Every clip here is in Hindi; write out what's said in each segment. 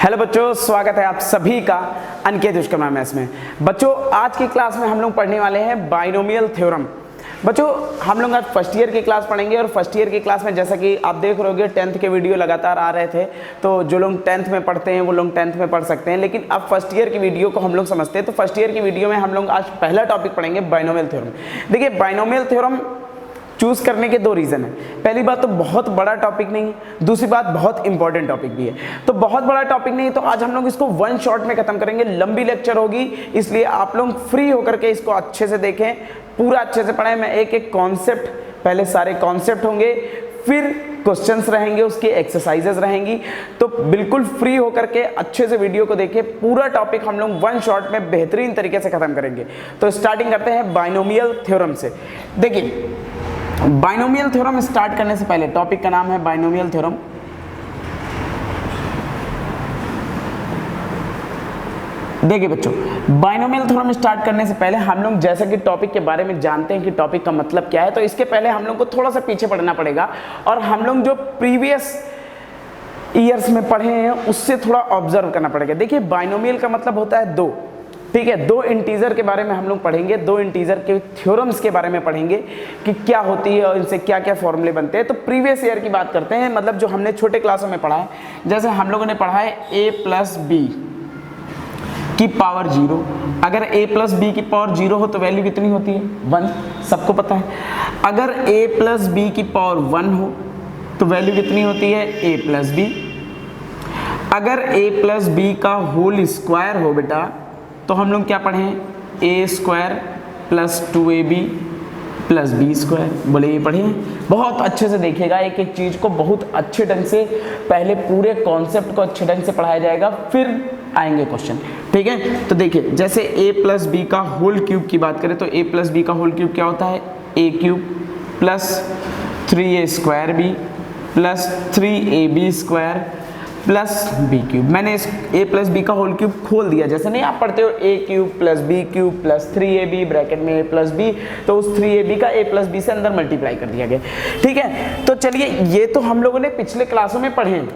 हेलो बच्चों, स्वागत है आप सभी का अनिकेत विश्वकर्मा मैथ्स में। बच्चों आज की क्लास में हम लोग पढ़ने वाले हैं बाइनोमियल थ्योरम। बच्चों हम लोग आज फर्स्ट ईयर की क्लास पढ़ेंगे और फर्स्ट ईयर की क्लास में जैसा कि आप देख रहे होगे 10th के वीडियो लगातार आ रहे थे, तो जो लोग 10th में पढ़ते हैं वो लोग 10th में पढ़ सकते हैं, लेकिन अब फर्स्ट ईयर की वीडियो को हम लोग समझते हैं। तो फर्स्ट ईयर की वीडियो में हम लोग आज पहला टॉपिक पढ़ेंगे बाइनोमियल थ्योरम। देखिए बाइनोमियल थ्योरम चूज करने के दो रीज़न है। पहली बात तो बहुत बड़ा टॉपिक नहीं है, दूसरी बात बहुत इंपॉर्टेंट टॉपिक भी है। तो बहुत बड़ा टॉपिक नहीं है तो आज हम लोग इसको वन शॉट में खत्म करेंगे। लंबी लेक्चर होगी, इसलिए आप लोग फ्री होकर के इसको अच्छे से देखें, पूरा अच्छे से पढ़ें। मैं एक एक कॉन्सेप्ट, पहले सारे कॉन्सेप्ट होंगे, फिर क्वेश्चंस रहेंगे, उसकी एक्सरसाइजेस रहेंगी। तो बिल्कुल फ्री होकर के अच्छे से वीडियो को देखिए। पूरा टॉपिक हम लोग वन शॉट में बेहतरीन तरीके से खत्म करेंगे। तो स्टार्टिंग करते हैं बाइनोमियल थ्योरम से। देखिए बाइनोमियल थ्योरम स्टार्ट करने से पहले, टॉपिक का नाम है बाइनोमियल थ्योरम। देखिए बच्चों, बाइनोमियल थ्योरम स्टार्ट करने से पहले हम लोग जैसा कि टॉपिक के बारे में जानते हैं कि टॉपिक का मतलब क्या है, तो इसके पहले हम लोग को थोड़ा सा पीछे पढ़ना पड़ेगा और हम लोग जो प्रीवियस ईयर्स में पढ़े हैं उससे थोड़ा ऑब्जर्व करना पड़ेगा। देखिए बाइनोमियल का मतलब होता है दो, ठीक है। दो इंटीजर के बारे में हम लोग पढ़ेंगे, दो इंटीजर के थ्योरम्स के बारे में पढ़ेंगे कि क्या होती है और इनसे क्या क्या फॉर्मूले बनते हैं। तो प्रीवियस ईयर की बात करते हैं, मतलब जो हमने छोटे क्लासों में पढ़ा है। जैसे हम लोगों ने पढ़ा है a प्लस बी की पावर 0। अगर a प्लस बी की पावर 0 हो तो वैल्यू कितनी होती है? 1, सबको पता है। अगर a प्लस बी की पावर 1 हो तो वैल्यू कितनी होती है? a plus b. अगर a प्लस बी का होल स्क्वायर हो बेटा तो हम लोग क्या पढ़ें? a square plus 2ab plus b square. बोले ये पढ़े? बहुत अच्छे से देखिएगा, एक एक चीज़ को बहुत अच्छे ढंग से, पहले पूरे कॉन्सेप्ट को अच्छे ढंग से पढ़ाया जाएगा, फिर आएंगे क्वेश्चन, ठीक है। तो देखिए जैसे a प्लस बी का होल क्यूब की बात करें तो a प्लस बी का होल क्यूब क्या होता है? a cube plus 3a square b plus 3ab square plus b cube. मैंने इस a प्लस बी का होल क्यूब खोल दिया, जैसे नहीं आप पढ़ते हो a cube plus b cube plus 3ab bracket में a प्लस बी, तो उस 3ab का a प्लस बी से अंदर मल्टीप्लाई कर दिया गया, ठीक है। तो चलिए ये तो हम लोगों ने पिछले क्लासों में पढ़े हैं।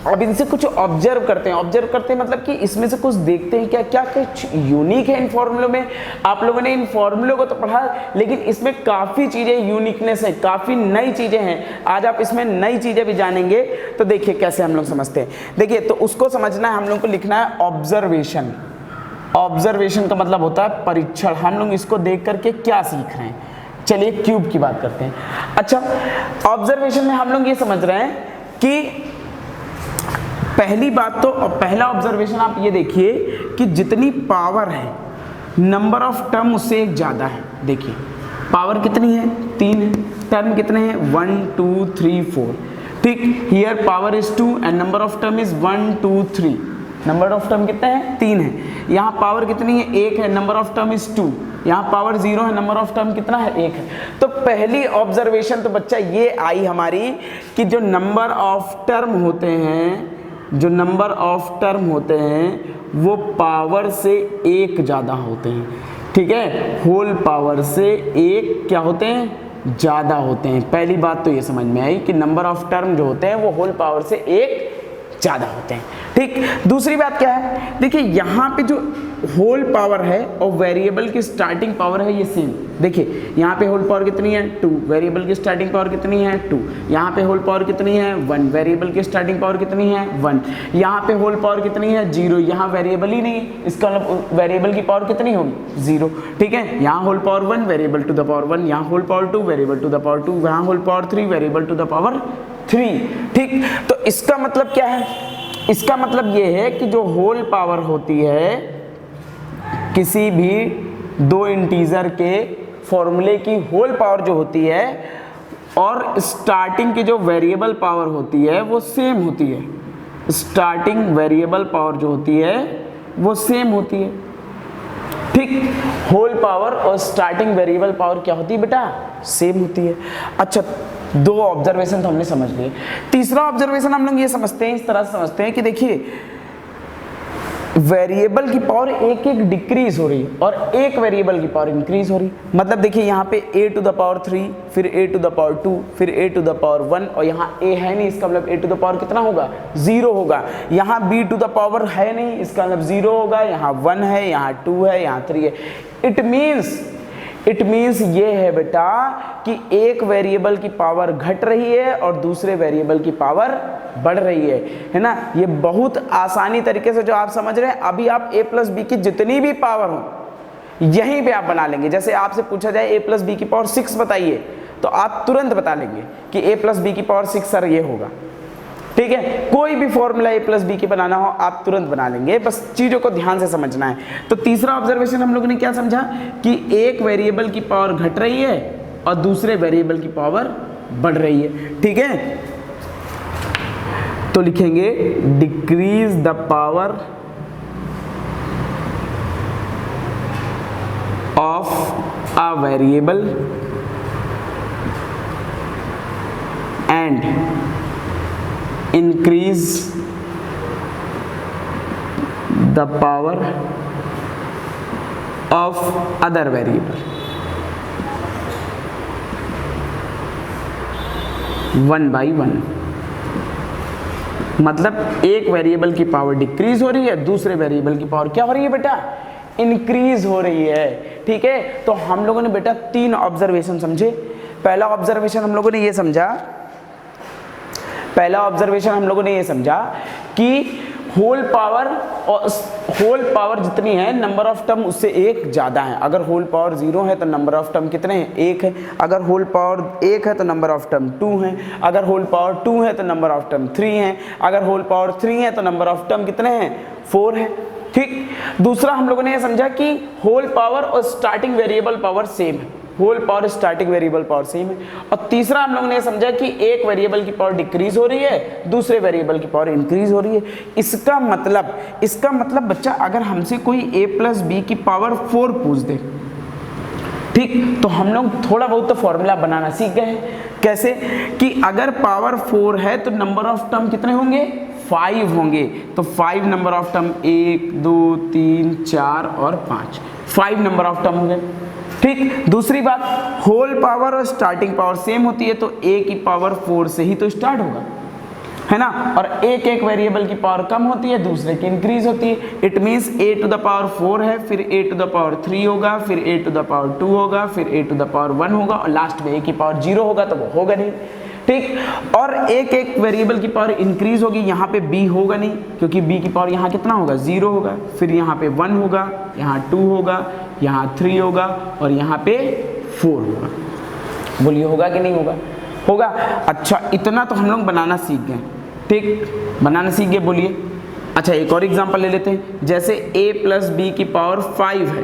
अब इनसे कुछ ऑब्जर्व करते हैं। ऑब्जर्व करते हैं मतलब कि इसमें से कुछ देखते हैं क्या क्या कुछ यूनिक है इन फॉर्मूलों में। आप लोगों ने इन फॉर्मूलों को तो पढ़ा, लेकिन इसमें काफ़ी चीज़ें यूनिकनेस है, काफ़ी नई चीज़ें हैं। आज आप इसमें नई चीज़ें भी जानेंगे। तो देखिए कैसे हम लोग समझते हैं। देखिए तो उसको समझना है, हम लोग को लिखना है ऑब्जर्वेशन। ऑब्जर्वेशन का मतलब होता है परीक्षण। हम लोग इसको देख करके क्या सीख रहे हैं। चलिए क्यूब की बात करते हैं। अच्छा, ऑब्जर्वेशन में हम लोग ये समझ रहे हैं कि पहली बात तो पहला ऑब्जर्वेशन आप ये देखिए कि जितनी पावर है, नंबर ऑफ टर्म उससे एक ज़्यादा है। देखिए पावर कितनी है? 3 है। टर्म कितने हैं? 1 2 3 4, ठीक। Here power is 2 and number of term is 1 2 3। Number of term कितने हैं? 3 है। यहाँ पावर कितनी है? 1 है, नंबर ऑफ टर्म इज 2। यहाँ पावर 0 है, नंबर ऑफ टर्म कितना है? 1 है। तो पहली ऑब्जर्वेशन तो बच्चा ये आई हमारी कि जो नंबर ऑफ टर्म होते हैं, जो नंबर ऑफ टर्म होते हैं वो पावर से 1 ज़्यादा होते हैं, ठीक है। होल पावर से 1 क्या होते हैं? ज़्यादा होते हैं। पहली बात तो ये समझ में आई कि नंबर ऑफ टर्म जो होते हैं वो होल पावर से 1 ज़्यादा होते हैं, ठीक। दूसरी बात क्या है? देखिए यहाँ पे जो होल पावर है और वेरिएबल की स्टार्टिंग पावर है ये सेम। देखिए यहाँ पे होल पावर कितनी है? 2। वेरिएबल की स्टार्टिंग पावर कितनी है? 2। यहाँ पे होल पावर कितनी है? 1। वेरिएबल की स्टार्टिंग पावर कितनी है? 1। यहाँ पे होल पावर कितनी है? 0। यहाँ वेरिएबल ही नहीं, इसका मतलब वेरिएबल की पावर कितनी होगी? 0, ठीक है। यहाँ whole power 1, variable to the power 1। यहाँ whole power 2, variable to the power 2। यहाँ whole power 3, variable to the power 3, ठीक। तो इसका मतलब क्या है? इसका मतलब ये है कि जो होल पावर होती है किसी भी दो इंटीजर के फॉर्मूले की होल पावर जो होती है और स्टार्टिंग की जो वेरिएबल पावर होती है वो सेम होती है। स्टार्टिंग वेरिएबल पावर जो होती है वो सेम होती है, ठीक। होल पावर और स्टार्टिंग वेरिएबल पावर क्या होती है बेटा? सेम होती है। अच्छा, दो ऑब्जर्वेशन तो हमने समझ लिए। तीसरा ऑब्जर्वेशन हम लोग ये समझते हैं, इस तरह से समझते हैं कि देखिए वेरिएबल की पावर एक एक डिक्रीज हो रही है और एक वेरिएबल की पावर इंक्रीज हो रही है। मतलब देखिए यहाँ पे a टू द पावर 3, फिर a टू द पावर 2, फिर a टू द पावर 1, और यहाँ a है नहीं, इसका मतलब a टू द पावर कितना होगा, 0 होगा। यहाँ b टू द पावर है नहीं, इसका मतलब 0 होगा। यहाँ 1 है, यहाँ 2 है, यहाँ 3 है। इट मीन्स ये है बेटा कि एक वेरिएबल की पावर घट रही है और दूसरे वेरिएबल की पावर बढ़ रही है ना। ये बहुत आसानी तरीके से जो आप समझ रहे हैं, अभी आप a प्लस बी की जितनी भी पावर हो यहीं पे आप बना लेंगे। जैसे आपसे पूछा जाए a प्लस बी की पावर 6 बताइए, तो आप तुरंत बता लेंगे कि a प्लस बी की पावर 6 सर ये होगा। ठीक है, कोई भी फॉर्मूला a प्लस बी की बनाना हो आप तुरंत बना लेंगे, बस चीज़ों को ध्यान से समझना है। तो तीसरा ऑब्जर्वेशन हम लोगों ने क्या समझा कि एक वेरिएबल की पावर घट रही है और दूसरे वेरिएबल की पावर बढ़ रही है। ठीक है, तो लिखेंगे decrease the power of a variable and increase the power of other variable one by one। मतलब एक वेरिएबल की पावर डिक्रीज हो रही है, दूसरे वेरिएबल की पावर क्या हो रही है बेटा, इंक्रीज हो रही है। ठीक है, तो हम लोगों ने बेटा 3 ऑब्जर्वेशन समझे। पहला ऑब्जर्वेशन हम लोगों ने ये समझा कि होल पावर जितनी है नंबर ऑफ टर्म उससे एक ज़्यादा है। अगर होल पावर 0 है तो नंबर ऑफ टर्म कितने हैं, 1 है। अगर होल पावर 1 है तो नंबर ऑफ टर्म 2 है। अगर होल पावर 2 है तो नंबर ऑफ टर्म 3 है। अगर होल पावर 3 है तो नंबर ऑफ टर्म कितने हैं, 4 है। ठीक, दूसरा हम लोगों ने ये समझा कि होल पावर और स्टार्टिंग वेरिएबल पावर सेम है, whole power starting variable power same है। और तीसरा हम लोगों ने समझा कि एक वेरिएबल की पावर डिक्रीज हो रही है, दूसरे वेरिएबल की पावर इंक्रीज हो रही है। इसका मतलब बच्चा अगर हमसे कोई a प्लस बी की पावर 4 पूछ दे, ठीक, तो हम लोग थोड़ा बहुत तो फॉर्मूला बनाना सीख गए हैं। कैसे कि अगर पावर 4 है तो नंबर ऑफ टर्म कितने होंगे, 5 होंगे। तो 5 नंबर ऑफ टर्म 1 2 3 4 और 5, 5 नंबर ऑफ टर्म होंगे। ठीक, दूसरी बात, होल पावर और स्टार्टिंग पावर सेम होती है तो a की पावर 4 से ही तो स्टार्ट होगा, है ना। और एक एक वेरिएबल की पावर कम होती है, दूसरे की इंक्रीज होती है। It means a to the power 4 है, फिर a टू द पावर 3 होगा, फिर a टू द पावर 2 होगा, फिर a टू द पावर 1 होगा और लास्ट में a की पावर 0 होगा, तो वो होगा नहीं। ठीक, और एक एक वेरिएबल की पावर इंक्रीज होगी, यहाँ पे b होगा नहीं क्योंकि b की पावर यहाँ कितना होगा, 0 होगा। फिर यहाँ पे 1 होगा, यहाँ 2 होगा, यहाँ 3 होगा और यहाँ पे 4 होगा। बोलिए होगा कि नहीं होगा, होगा। अच्छा, इतना तो हम लोग बनाना सीख गए। ठीक, बनाना सीख गए, बोलिए। अच्छा, एक और एग्जांपल ले लेते हैं। जैसे a प्लस बी की पावर 5 है,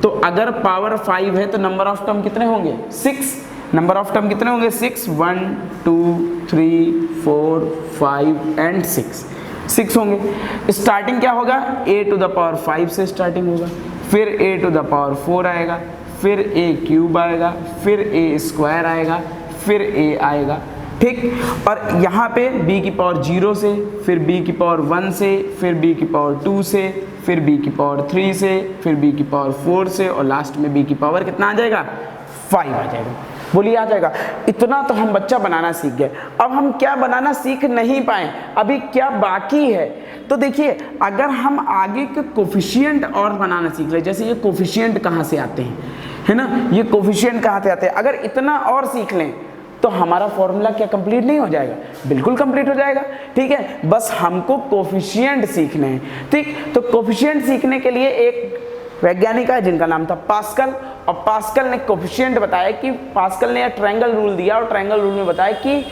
तो अगर पावर 5 है तो नंबर ऑफ टर्म कितने होंगे, 6। नंबर ऑफ टर्म कितने होंगे, 6, 1 2 3 4 5 एंड 6 होंगे। स्टार्टिंग क्या होगा, a टू द पावर 5 से स्टार्टिंग होगा, फिर a टू द पावर 4 आएगा, फिर a क्यूब आएगा, फिर a स्क्वायर आएगा, फिर a आएगा। ठीक, और यहाँ पे b की पावर 0 से, फिर b की पावर 1 से, फिर b की पावर 2 से, फिर b की पावर 3 से, फिर b की पावर 4 से और लास्ट में b की पावर कितना आ जाएगा, 5 आ जाएगा। बोलिए आ जाएगा। इतना तो हम बच्चा बनाना सीख गए। अब हम क्या बनाना सीख नहीं पाए, अभी क्या बाकी है। तो देखिए, अगर हम आगे के कोफिशिएंट और बनाना सीख ले, जैसे ये कोफिशिएंट कहाँ से आते हैं, है ना, ये कोफिशिएंट कहाँ से आते हैं, अगर इतना और सीख लें तो हमारा फॉर्मूला क्या कंप्लीट नहीं हो जाएगा, बिल्कुल कंप्लीट हो जाएगा। ठीक है, बस हमको कोफिशिएंट सीखने हैं। ठीक, तो कोफिशिएंट सीखने के लिए एक वैज्ञानिक है जिनका नाम था पास्कल, और पास्कल ने कोफिशिएंट बताया कि पास्कल ने ट्रायंगल रूल दिया और ट्रायंगल रूल में बताया कि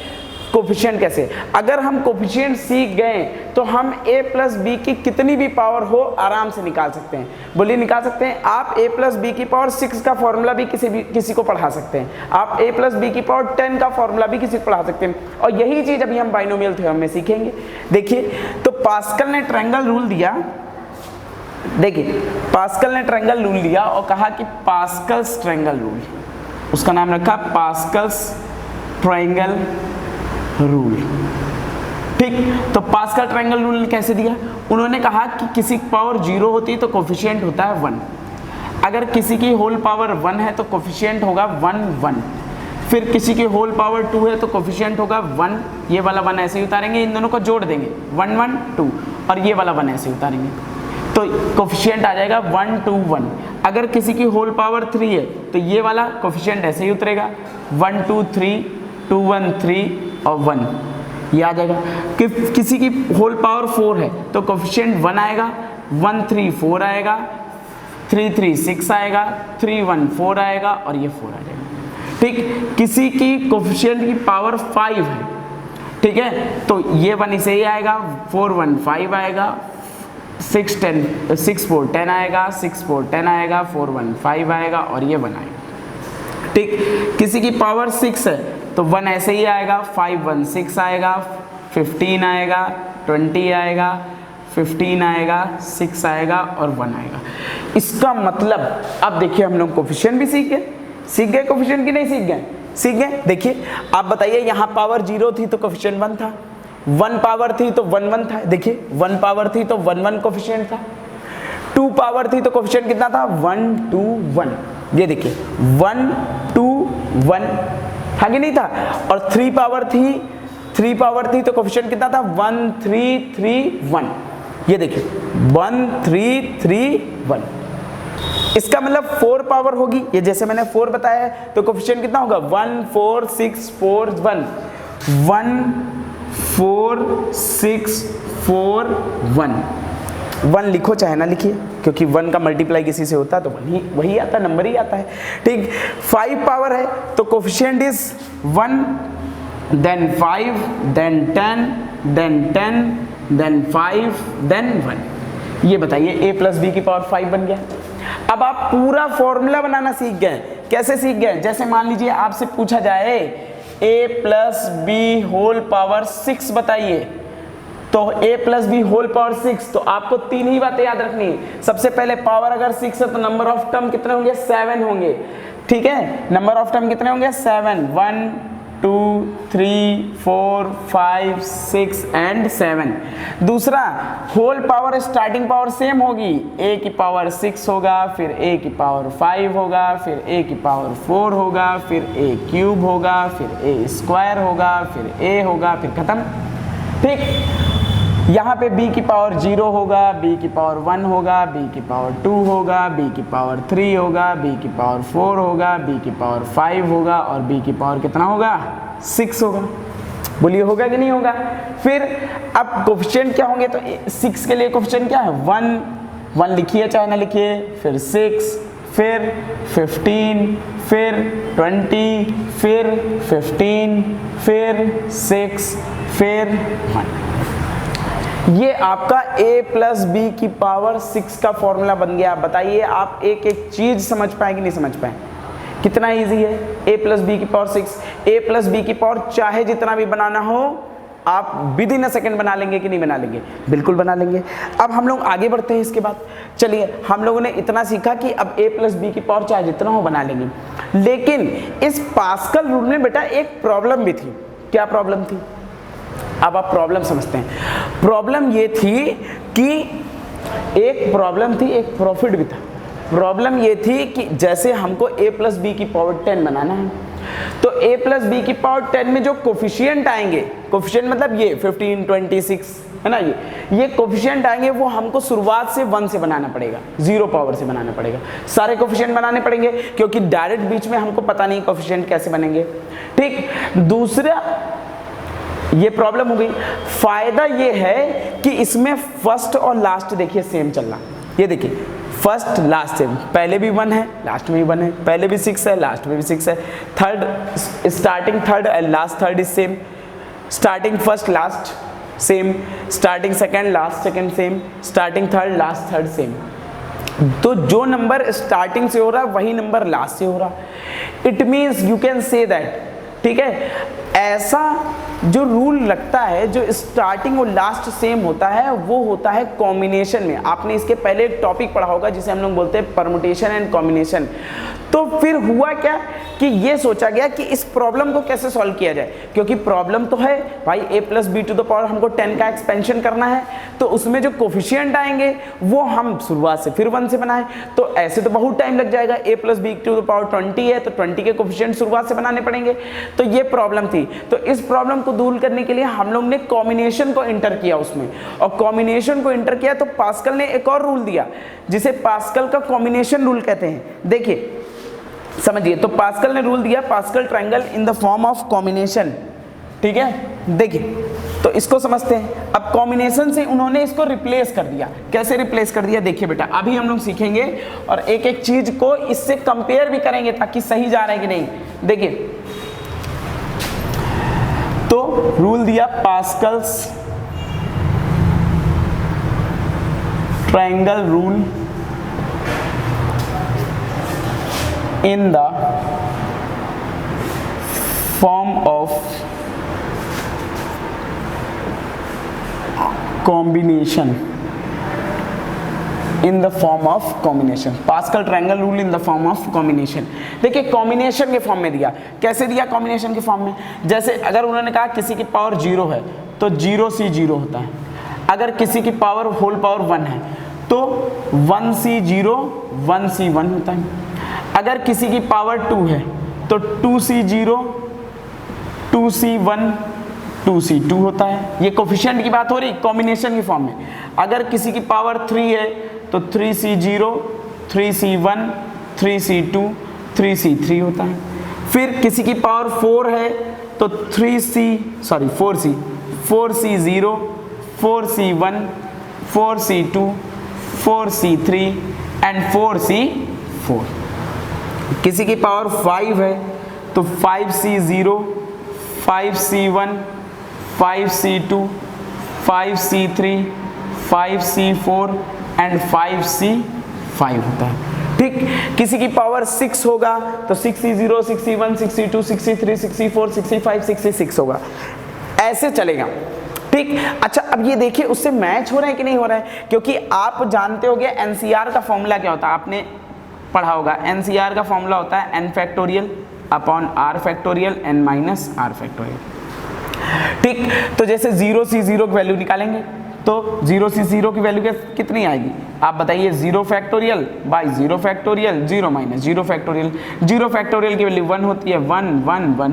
कोफिशिएंट कैसे। अगर हम कोफिशिएंट सीख गए तो हम a प्लस बी की कितनी भी पावर हो आराम से निकाल सकते हैं। बोलिए निकाल सकते हैं। आप a प्लस बी की पावर 6 का फॉर्मूला भी किसी को पढ़ा सकते हैं। आप a प्लस बी की पावर 10 का फॉर्मूला भी किसी को पढ़ा सकते हैं। और यही चीज़ अभी हम बाइनोमियल थ्योरम में सीखेंगे। देखिए, तो पास्कल ने ट्रायंगल रूल दिया, देखिए पास्कल ने ट्रायंगल रूल दिया और कहा कि पास्कल्स ट्रायंगल रूल, उसका नाम रखा पास्कल्स ट्रायंगल रूल। ठीक, तो पास्कल ट्रायंगल रूल कैसे दिया, उन्होंने कहा कि किसी पावर 0 होती है तो कोफिशिएंट होता है 1, अगर किसी की होल पावर 1 है तो कोफिशिएंट होगा 1 1, फिर किसी की होल पावर 2 है तो कोफिशिएंट होगा 1, ये वाला 1 ऐसे ही उतारेंगे, इन दोनों को जोड़ देंगे 1 1 2, और ये वाला 1 ऐसे ही उतारेंगे, तो कोफिशिएंट आ जाएगा 1 2 1। अगर किसी की होल पावर 3 है तो ये वाला कोफिशिएंट ऐसे ही उतरेगा 1 2 3 2 1 3 और 1, ये आ जाएगा। कि किसी की होल पावर 4 है तो कोफिशिएंट 1 आएगा, 1 3 4 आएगा, 3 3 6 आएगा, 3 1 4 आएगा और ये 4 आ जाएगा। ठीक, किसी की कोफिशिएंट की पावर 5 है, ठीक है, तो ये 1 इसे ही आएगा, 4 1 5 आएगा, 6 4 10 आएगा, 6 4 10 आएगा, 4 1 5 आएगा और ये 1 आएगा। ठीक, किसी की पावर 6 है तो 1 ऐसे ही आएगा, 5 1 6 आएगा, 15 आएगा, 20 आएगा, 15 आएगा, 6 आएगा और 1 आएगा। इसका मतलब अब देखिए हम लोग कोफिशिएंट भी सीख गए कोफिशिएंट की नहीं सीख गए? सीख गए। देखिए आप बताइए, यहाँ पावर 0 थी तो कोफिशिएंट 1 था, 1 पावर थी तो 1 1 था, देखिए 1 पावर थी तो 1 1 कोफिशिएंट था, 2 पावर थी तो कोफिशिएंट कितना था 1 2 1, ये देखिए 1 2 1 था कि नहीं था, और 3 पावर थी तो कोफिशिएंट कितना था 1 3 3 1, ये देखिए 1 3 3 1। इसका मतलब 4 पावर होगी, ये जैसे मैंने 4 बताया है तो कोफिशिएंट कितना होगा 1 4 6 4 1 1 4 6 4 1 लिखो चाहे ना लिखिए, क्योंकि 1 का मल्टीप्लाई किसी से होता है तो वही आता है, नंबर ही आता है। ठीक, 5 पावर है तो coefficient is 1 then 5 then 10 then 10 then 5 then 1। ये बताइए a प्लस बी की पावर 5 बन गया। अब आप पूरा फॉर्मूला बनाना सीख गए। कैसे सीख गए? जैसे मान लीजिए आपसे पूछा जाए a plus b whole power 6 बताइए, तो a plus b whole power 6, तो आपको 3 ही बातें याद रखनी है। सबसे पहले पावर अगर 6 है तो नंबर ऑफ टर्म कितने होंगे 7 होंगे, ठीक है, नंबर ऑफ टर्म कितने होंगे 7, 1 2 3 4 5 6 एंड 7। दूसरा, whole power starting power same होगी, a की पावर 6 होगा, फिर a की पावर 5 होगा, फिर a की पावर 4 होगा, फिर a क्यूब होगा, फिर a स्क्वायर होगा, फिर a होगा, फिर खत्म। ठीक, यहाँ पे b की पावर 0 होगा, b की पावर 1 होगा, b की पावर 2 होगा, b की पावर 3 होगा, b की पावर 4 होगा, b की पावर 5 होगा और b की पावर कितना होगा 6 होगा। बोलिए होगा कि नहीं होगा? फिर अब कोफिशिएंट क्या होंगे, तो 6 के लिए कोफिशिएंट क्या है 1 लिखिए चाहे ना लिखिए, फिर 6, फिर 15, फिर 20, फिर 15, फिर 6, फिर 1। ये आपका a प्लस बी की पावर 6 का फॉर्मूला बन गया। बताइए आप एक एक चीज समझ पाए कि नहीं समझ पाए? कितना इजी है। a प्लस बी की पावर 6, a प्लस बी की पावर चाहे जितना भी बनाना हो आप विद इन अ सेकेंड बना लेंगे कि नहीं बना लेंगे? बिल्कुल बना लेंगे। अब हम लोग आगे बढ़ते हैं इसके बाद। चलिए, हम लोगों ने इतना सीखा कि अब a प्लस बी की पावर चाहे जितना हो बना लेंगे, लेकिन इस पास्कल रूल में बेटा एक प्रॉब्लम भी थी। क्या प्रॉब्लम थी? अब आप प्रॉब्लम समझते हैं। प्रॉब्लम ये थी कि एक प्रॉब्लम थी, एक प्रॉफिट भी था। प्रॉब्लम ये थी कि जैसे हमको a प्लस बी की पावर 10 बनाना है, तो a प्लस बी की पावर 10 में जो कोफिशिएंट आएंगे, कोफिशिएंट मतलब ये 15 26 है ना, ये कोफिशिएंट आएंगे वो हमको शुरुआत से 1 से बनाना पड़ेगा, 0 पावर से बनाना पड़ेगा। सारे कोफिशिएंट बनाने पड़ेंगे क्योंकि डायरेक्ट बीच में हमको पता नहीं कोफिशिएंट कैसे बनेंगे। ठीक, दूसरा ये प्रॉब्लम हो गई। फायदा ये है कि इसमें फर्स्ट और लास्ट देखिए सेम चल रहा। ये देखिए फर्स्ट लास्ट सेम, पहले भी 1 है लास्ट में भी 1 है, पहले भी 6 है लास्ट में भी 6 है। Third, starting third and last third is same, starting first last sem, starting second last second same, starting third last third same. तो जो नंबर स्टार्टिंग से हो रहा है वही नंबर लास्ट से हो रहा। It means you can say that, ठीक है, ऐसा जो रूल लगता है, जो स्टार्टिंग और लास्ट सेम होता है, वो होता है कॉम्बिनेशन में। आपने इसके पहले एक टॉपिक पढ़ा होगा जिसे हम लोग बोलते हैं परमुटेशन एंड कॉम्बिनेशन। तो फिर हुआ क्या कि ये सोचा गया कि इस प्रॉब्लम को कैसे सॉल्व किया जाए, क्योंकि प्रॉब्लम तो है भाई a plus b to the power हमको 10 का एक्सपेंशन करना है, तो उसमें जो कोफिशिएंट आएंगे वो हम शुरुआत से फिर 1 से बनाएं, तो ऐसे तो बहुत टाइम लग जाएगा। a plus b to the power 20 है तो 20 के कोफिशिएंट शुरुआत से बनाने पड़ेंगे। तो ये प्रॉब्लम थी। तो इस प्रॉब्लम को दूर करने के लिए हम लोग ने कॉम्बिनेशन को इंटर किया उसमें, और कॉम्बिनेशन को इंटर किया तो पास्कल ने एक और रूल दिया जिसे पास्कल का कॉम्बिनेशन रूल कहते हैं। देखिए समझिए, तो पास्कल ने रूल दिया pascal triangle in the form of combination. ठीक है, देखिए तो इसको समझते हैं। अब कॉम्बिनेशन से उन्होंने इसको रिप्लेस कर दिया। कैसे रिप्लेस कर दिया देखिए बेटा, अभी हम लोग सीखेंगे और एक एक चीज को इससे कंपेयर भी करेंगे ताकि सही जा रहा है कि नहीं। देखिए तो रूल दिया Pascal's triangle rule in the form of combination, in the form of combination, pascal triangle rule in the form of combination. देखिए कॉम्बिनेशन के फॉर्म में दिया। कैसे दिया कॉम्बिनेशन के फॉर्म में, जैसे अगर उन्होंने कहा किसी की पावर 0 है तो 0C0 होता है, अगर किसी की पावर होल पावर 1 है तो 1C0 1C1 होता है, अगर किसी की पावर 2 है तो 2C0 2C1 2C2 होता है। ये कोफिशिएंट की बात हो रही कॉम्बिनेशन की फॉर्म में। अगर किसी की पावर 3 है तो 3C0 3C1 3C2 3C3 होता है। फिर किसी की पावर 4 है तो 4C0 4C1 4C2 4C3 and 4C4। किसी की पावर 5 है तो 5C0 5C1 5C2 5C3 5C4 and 5C5 होता है। ठीक, किसी की पावर 6 होगा तो 6C0 6C1 6C2 6C3 6C4 6C5 6C6 होगा, ऐसे चलेगा। ठीक, अच्छा अब ये देखिए उससे मैच हो रहा है कि नहीं हो रहा है, क्योंकि आप जानते होंगे एनसीआर का फॉर्मूला क्या होता है, आपने पढ़ा होगा। एनसीआर का फॉर्मूला होता है n factorial upon r factorial n minus r factorial. ठीक, तो जैसे 0C0 की वैल्यू निकालेंगे तो 0C0 की वैल्यू कितनी आएगी आप बताइए, 0 factorial by 0 factorial 0 minus 0 factorial. 0 factorial की वैल्यू 1 होती है, 1 1 1,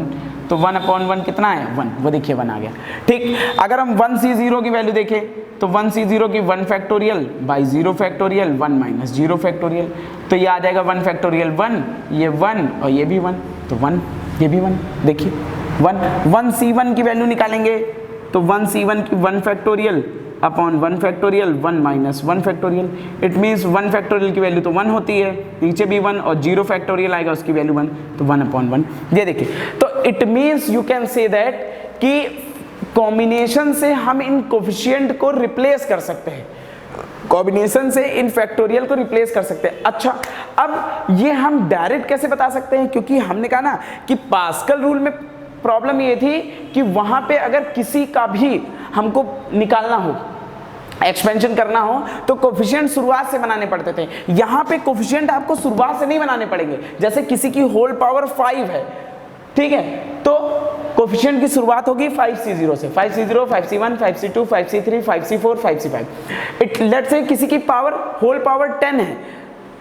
तो 1 अपॉन 1 कितना है 1, वो देखिए 1 आ गया। ठीक, अगर हम 1C0 की वैल्यू देखें तो 1C0 की 1 factorial by 0 factorial 1 minus 0 factorial, तो ये आ जाएगा 1 फैक्टोरियल 1, ये 1 और ये भी 1, तो 1 ये भी 1। देखिए 1C1 की वैल्यू निकालेंगे तो 1C1 की 1 factorial upon 1 factorial 1 minus 1 factorial. It means 1 factorial की वैल्यू तो 1 होती है, नीचे भी 1, और 0 फैक्टोरियल आएगा उसकी वैल्यू 1, तो 1 अपॉन 1। ये देखिए, तो it means you can say that कि कॉम्बिनेशन से हम इन कोफिशिएंट को रिप्लेस कर सकते हैं, कॉम्बिनेशन से इन फैक्टोरियल को रिप्लेस कर सकते हैं। अच्छा, अब ये हम डायरेक्ट कैसे बता सकते हैं, क्योंकि हमने कहा ना कि पास्कल रूल में प्रॉब्लम ये थी कि वहां पे अगर किसी का भी हमको निकालना हो, एक्सपेंशन करना हो, तो कोफिशिएंट शुरुआत से बनाने पड़ते थे। यहाँ पे कोफिशिएंट आपको शुरुआत से नहीं बनाने पड़ेंगे। जैसे किसी की होल पावर 5 है, ठीक है, तो कोफिशिएंट की शुरुआत होगी 5C0 से, 5C0 5C1 5C2 5C3 5C4 5C5। It let's say किसी की पावर होल पावर 10 है,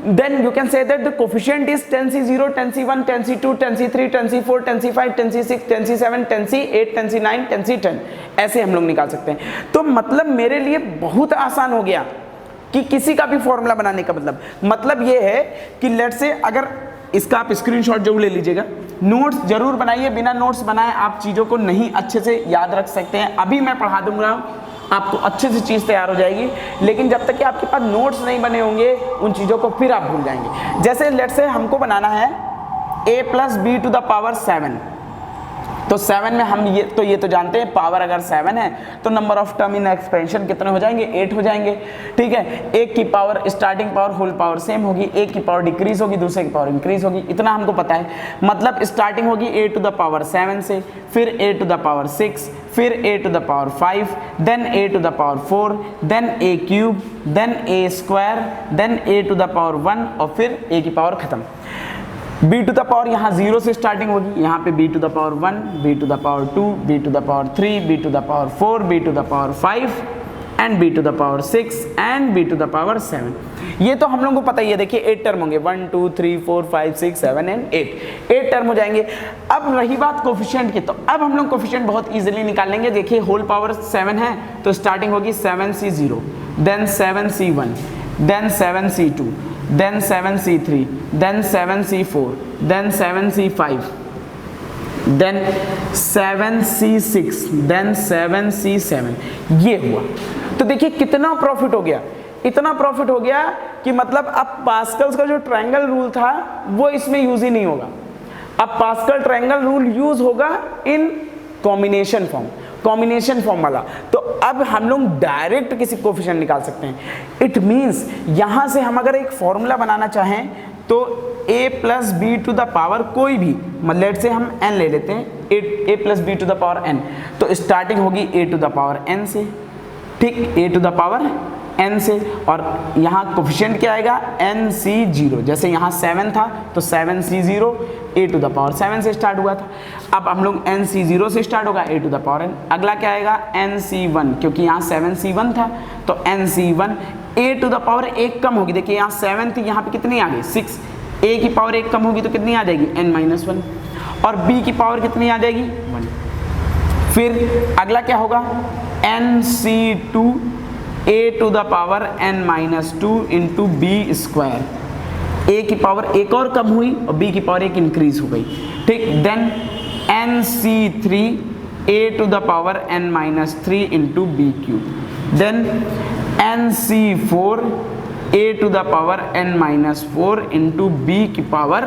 then you can say that the coefficient is 10C0 10C1 10C2 10C3 10C4 10C5 10C6 10C7 10C8 10C9 10C10, ऐसे हम लोग निकाल सकते हैं। तो मतलब मेरे लिए बहुत आसान हो गया कि किसी का भी फॉर्मूला बनाने का मतलब ये है कि लेट से, अगर इसका आप स्क्रीनशॉट जरूर ले लीजिएगा, नोट्स जरूर बनाइए, बिना नोट्स बनाए आप चीज़ों को नहीं अच्छे से याद रख सकते हैं। अभी मैं पढ़ा दूंगा आपको अच्छे से चीज़ तैयार हो जाएगी, लेकिन जब तक कि आपके पास नोट्स नहीं बने होंगे उन चीज़ों को फिर आप भूल जाएंगे। जैसे लेट से हमको बनाना है a plus b to the power 7, तो 7 में हम ये तो जानते हैं, पावर अगर 7 है तो number of term in expansion कितने हो जाएंगे, 8 हो जाएंगे। ठीक है, एक की power starting power whole power same होगी, एक की पावर डिक्रीज होगी, दूसरे की पावर इंक्रीज होगी, इतना हमको पता है। मतलब स्टार्टिंग होगी a टू द पावर 7 से, फिर a टू द पावर 6, फिर a to the power 5, then a to the power 4, then a cube, then a square, then a to the power 1 और फिर a की पावर खत्म। b टू द पावर यहाँ 0 से स्टार्टिंग होगी, यहाँ पे b to the power 1, b to the power 2, b to the power 3, b to the power 4, b to the power 5 and b to the power 6 and b to the power 7। ये तो हम लोगों को पता ही है। देखिए 8 टर्म होंगे, 1 2 3 4 5 6 7 एंड 8 टर्म हो जाएंगे। अब रही बात कोफिशिएंट की, तो अब हम लोग कोफिशिएंट बहुत इजीली निकाल लेंगे। देखिए होल पावर 7 है तो स्टार्टिंग होगी 7c0, then 7c1, then 7c2, then 7c3, then 7c4, then 7c5, then 7c6, then 7c7। ये हुआ। तो देखिए कितना प्रॉफिट हो गया, इतना प्रॉफिट हो गया कि मतलब अब पास्कल्स का जो ट्रायंगल रूल था वो इसमें यूज ही नहीं होगा। अब पास्कल ट्रायंगल रूल यूज होगा इन कॉम्बिनेशन फॉर्म वाला। तो अब हम लोग डायरेक्ट किसी कोफिशिएंट निकाल सकते हैं। इट मींस यहां से हम अगर एक फॉर्मूला बनाना चाहें तो a plus b to the power कोई भी, मतलब लेट से हम n ले लेते हैं, a plus b to the power n, तो स्टार्टिंग होगी a to the power n से, ठीक, a to the power n से, और यहाँ कोफिशिएंट क्या आएगा nc0। जैसे यहाँ 7 था तो 7c0 a to the power 7 से स्टार्ट हुआ था। अब हम लोग nc0 से स्टार्ट होगा a to the power n। अगला क्या आएगा nc1, क्योंकि यहाँ 7c1 था तो nc1 a to the power 1 कम होगी। देखिए यहाँ 7 थी, यहाँ पे कितनी आ गई 6, a की पावर 1 कम होगी तो कितनी आ जाएगी n-1, और b की पावर कितनी आ जाएगी 1। फिर अगला क्या होगा nc2 a to the power n-2 into b square, a की पावर 1 और कम हुई और b की पावर 1 इंक्रीज हो गई, ठीक। Then nc3 a to the power n-3 into b cube, then nc4 a to the power n-4 into b की पावर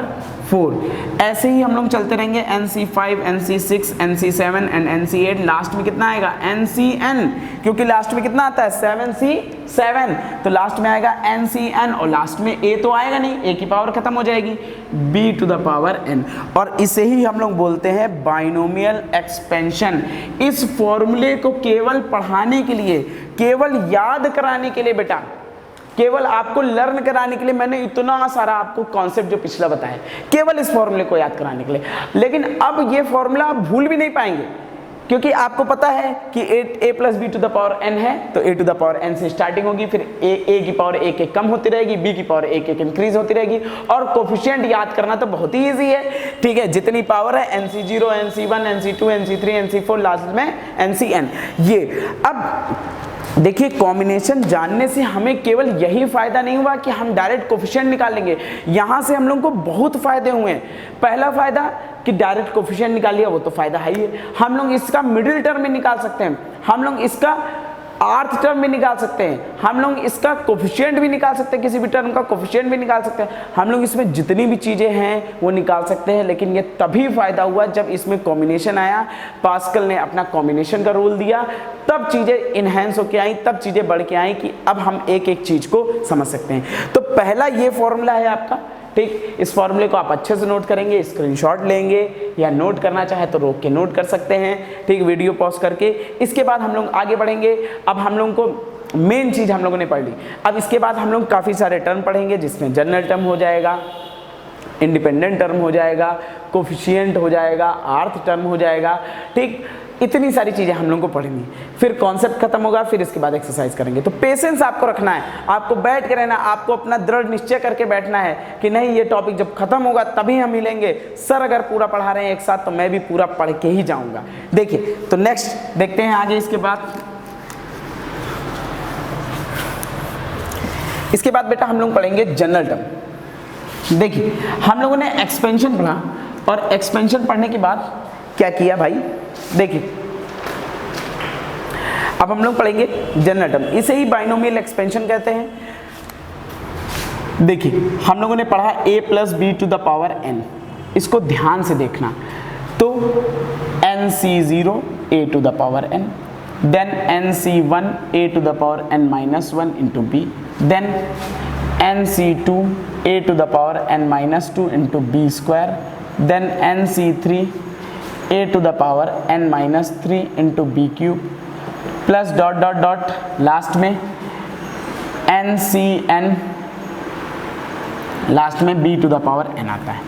4। ऐसे ही हम लोग चलते रहेंगे nc5, nc6, nc7 and nc8। Last में कितना आएगा ncn, क्योंकि लास्ट में कितना आता है 7c7, तो लास्ट में आएगा ncn, और लास्ट में a तो आएगा नहीं, a की पावर खत्म हो जाएगी, b to the power n। और इसे ही हम लोग बोलते हैं बाइनोमियल एक्सपेंशन। इस फॉर्मूले को केवल पढ़ाने के लिए, केवल याद कराने के लिए बेटा, केवल आपको लर्न कराने के लिए मैंने इतना सारा आपको कॉन्सेप्ट जो पिछला बताया, केवल इस फॉर्मूले को याद कराने के लिए। लेकिन अब ये फॉर्मूला आप भूल भी नहीं पाएंगे, क्योंकि आपको पता है कि a plus b to the power n है तो a to the power n से स्टार्टिंग होगी, फिर a की पावर 1 1 कम होती रहेगी, b की पावर 1 1 इंक्रीज होती रहेगी। और कोफिशिएंट याद करना तो बहुत ही ईजी है, ठीक है। जितनी पावर है nc0, nc1, nc2, nc3, nc4, last में ncn। ये अब देखिए कॉम्बिनेशन जानने से हमें केवल यही फायदा नहीं हुआ कि हम डायरेक्ट कोफिशिएंट निकाल लेंगे, यहाँ से हम लोगों को बहुत फायदे हुए हैं। पहला फायदा कि डायरेक्ट कोफिशिएंट निकाल लिया, वो तो फायदा है ही है। हम लोग इसका मिडिल टर्म में निकाल सकते हैं, हम लोग इसका आर्थ टर्म भी निकाल सकते हैं, हम लोग इसका कोफिशिएंट भी निकाल सकते हैं, किसी भी टर्म का कोफिशिएंट भी निकाल सकते हैं, हम लोग इसमें जितनी भी चीज़ें हैं वो निकाल सकते हैं। लेकिन ये तभी फायदा हुआ जब इसमें कॉम्बिनेशन आया, पास्कल ने अपना कॉम्बिनेशन का रूल दिया, तब चीज़ें इनहेंस होके आई, तब चीज़ें बढ़ के आई कि अब हम एक एक चीज़ को समझ सकते हैं। तो पहला ये फॉर्मूला है आपका, ठीक। इस फॉर्मूले को आप अच्छे से नोट करेंगे, स्क्रीनशॉट लेंगे, या नोट करना चाहे तो रोक के नोट कर सकते हैं, ठीक, वीडियो पॉज करके। इसके बाद हम लोग आगे बढ़ेंगे। अब हम लोगों को मेन चीज़ हम लोगों ने पढ़ ली। अब इसके बाद हम लोग काफ़ी सारे टर्म पढ़ेंगे, जिसमें जनरल टर्म हो जाएगा, इंडिपेंडेंट टर्म हो जाएगा, कोफिशिएंट हो जाएगा, आर्थ टर्म हो जाएगा, ठीक। इतनी सारी चीज़ें हम लोगों को पढ़ेंगी, फिर कॉन्सेप्ट खत्म होगा, फिर इसके बाद एक्सरसाइज करेंगे। तो पेशेंस आपको रखना है, आपको बैठ के रहना, आपको अपना दृढ़ निश्चय करके बैठना है कि नहीं, ये टॉपिक जब खत्म होगा तभी हम मिलेंगे। सर अगर पूरा पढ़ा रहे हैं एक साथ तो मैं भी पूरा पढ़ के ही जाऊंगा। देखिए तो नेक्स्ट देखते हैं आगे। इसके बाद बेटा हम लोग पढ़ेंगे जनरल टर्म। देखिए हम लोगों ने एक्सपेंशन पढ़ा, और एक्सपेंशन पढ़ने के बाद क्या किया भाई, देखिए अब हम लोग पढ़ेंगे जनरल टर्म, इसे ही बाइनोमियल एक्सपेंशन कहते हैं। देखिए हम लोगों ने पढ़ा a plus b to the power n, इसको ध्यान से देखना। तो nc0 a to the power n, then nc1 a to the power n minus 1 into b, then nc2 a to the power n minus 2 into b square, then nc3 a to the power n minus 3 into b cube, plus dot dot dot last में NCN, लास्ट में b to the power n आता है।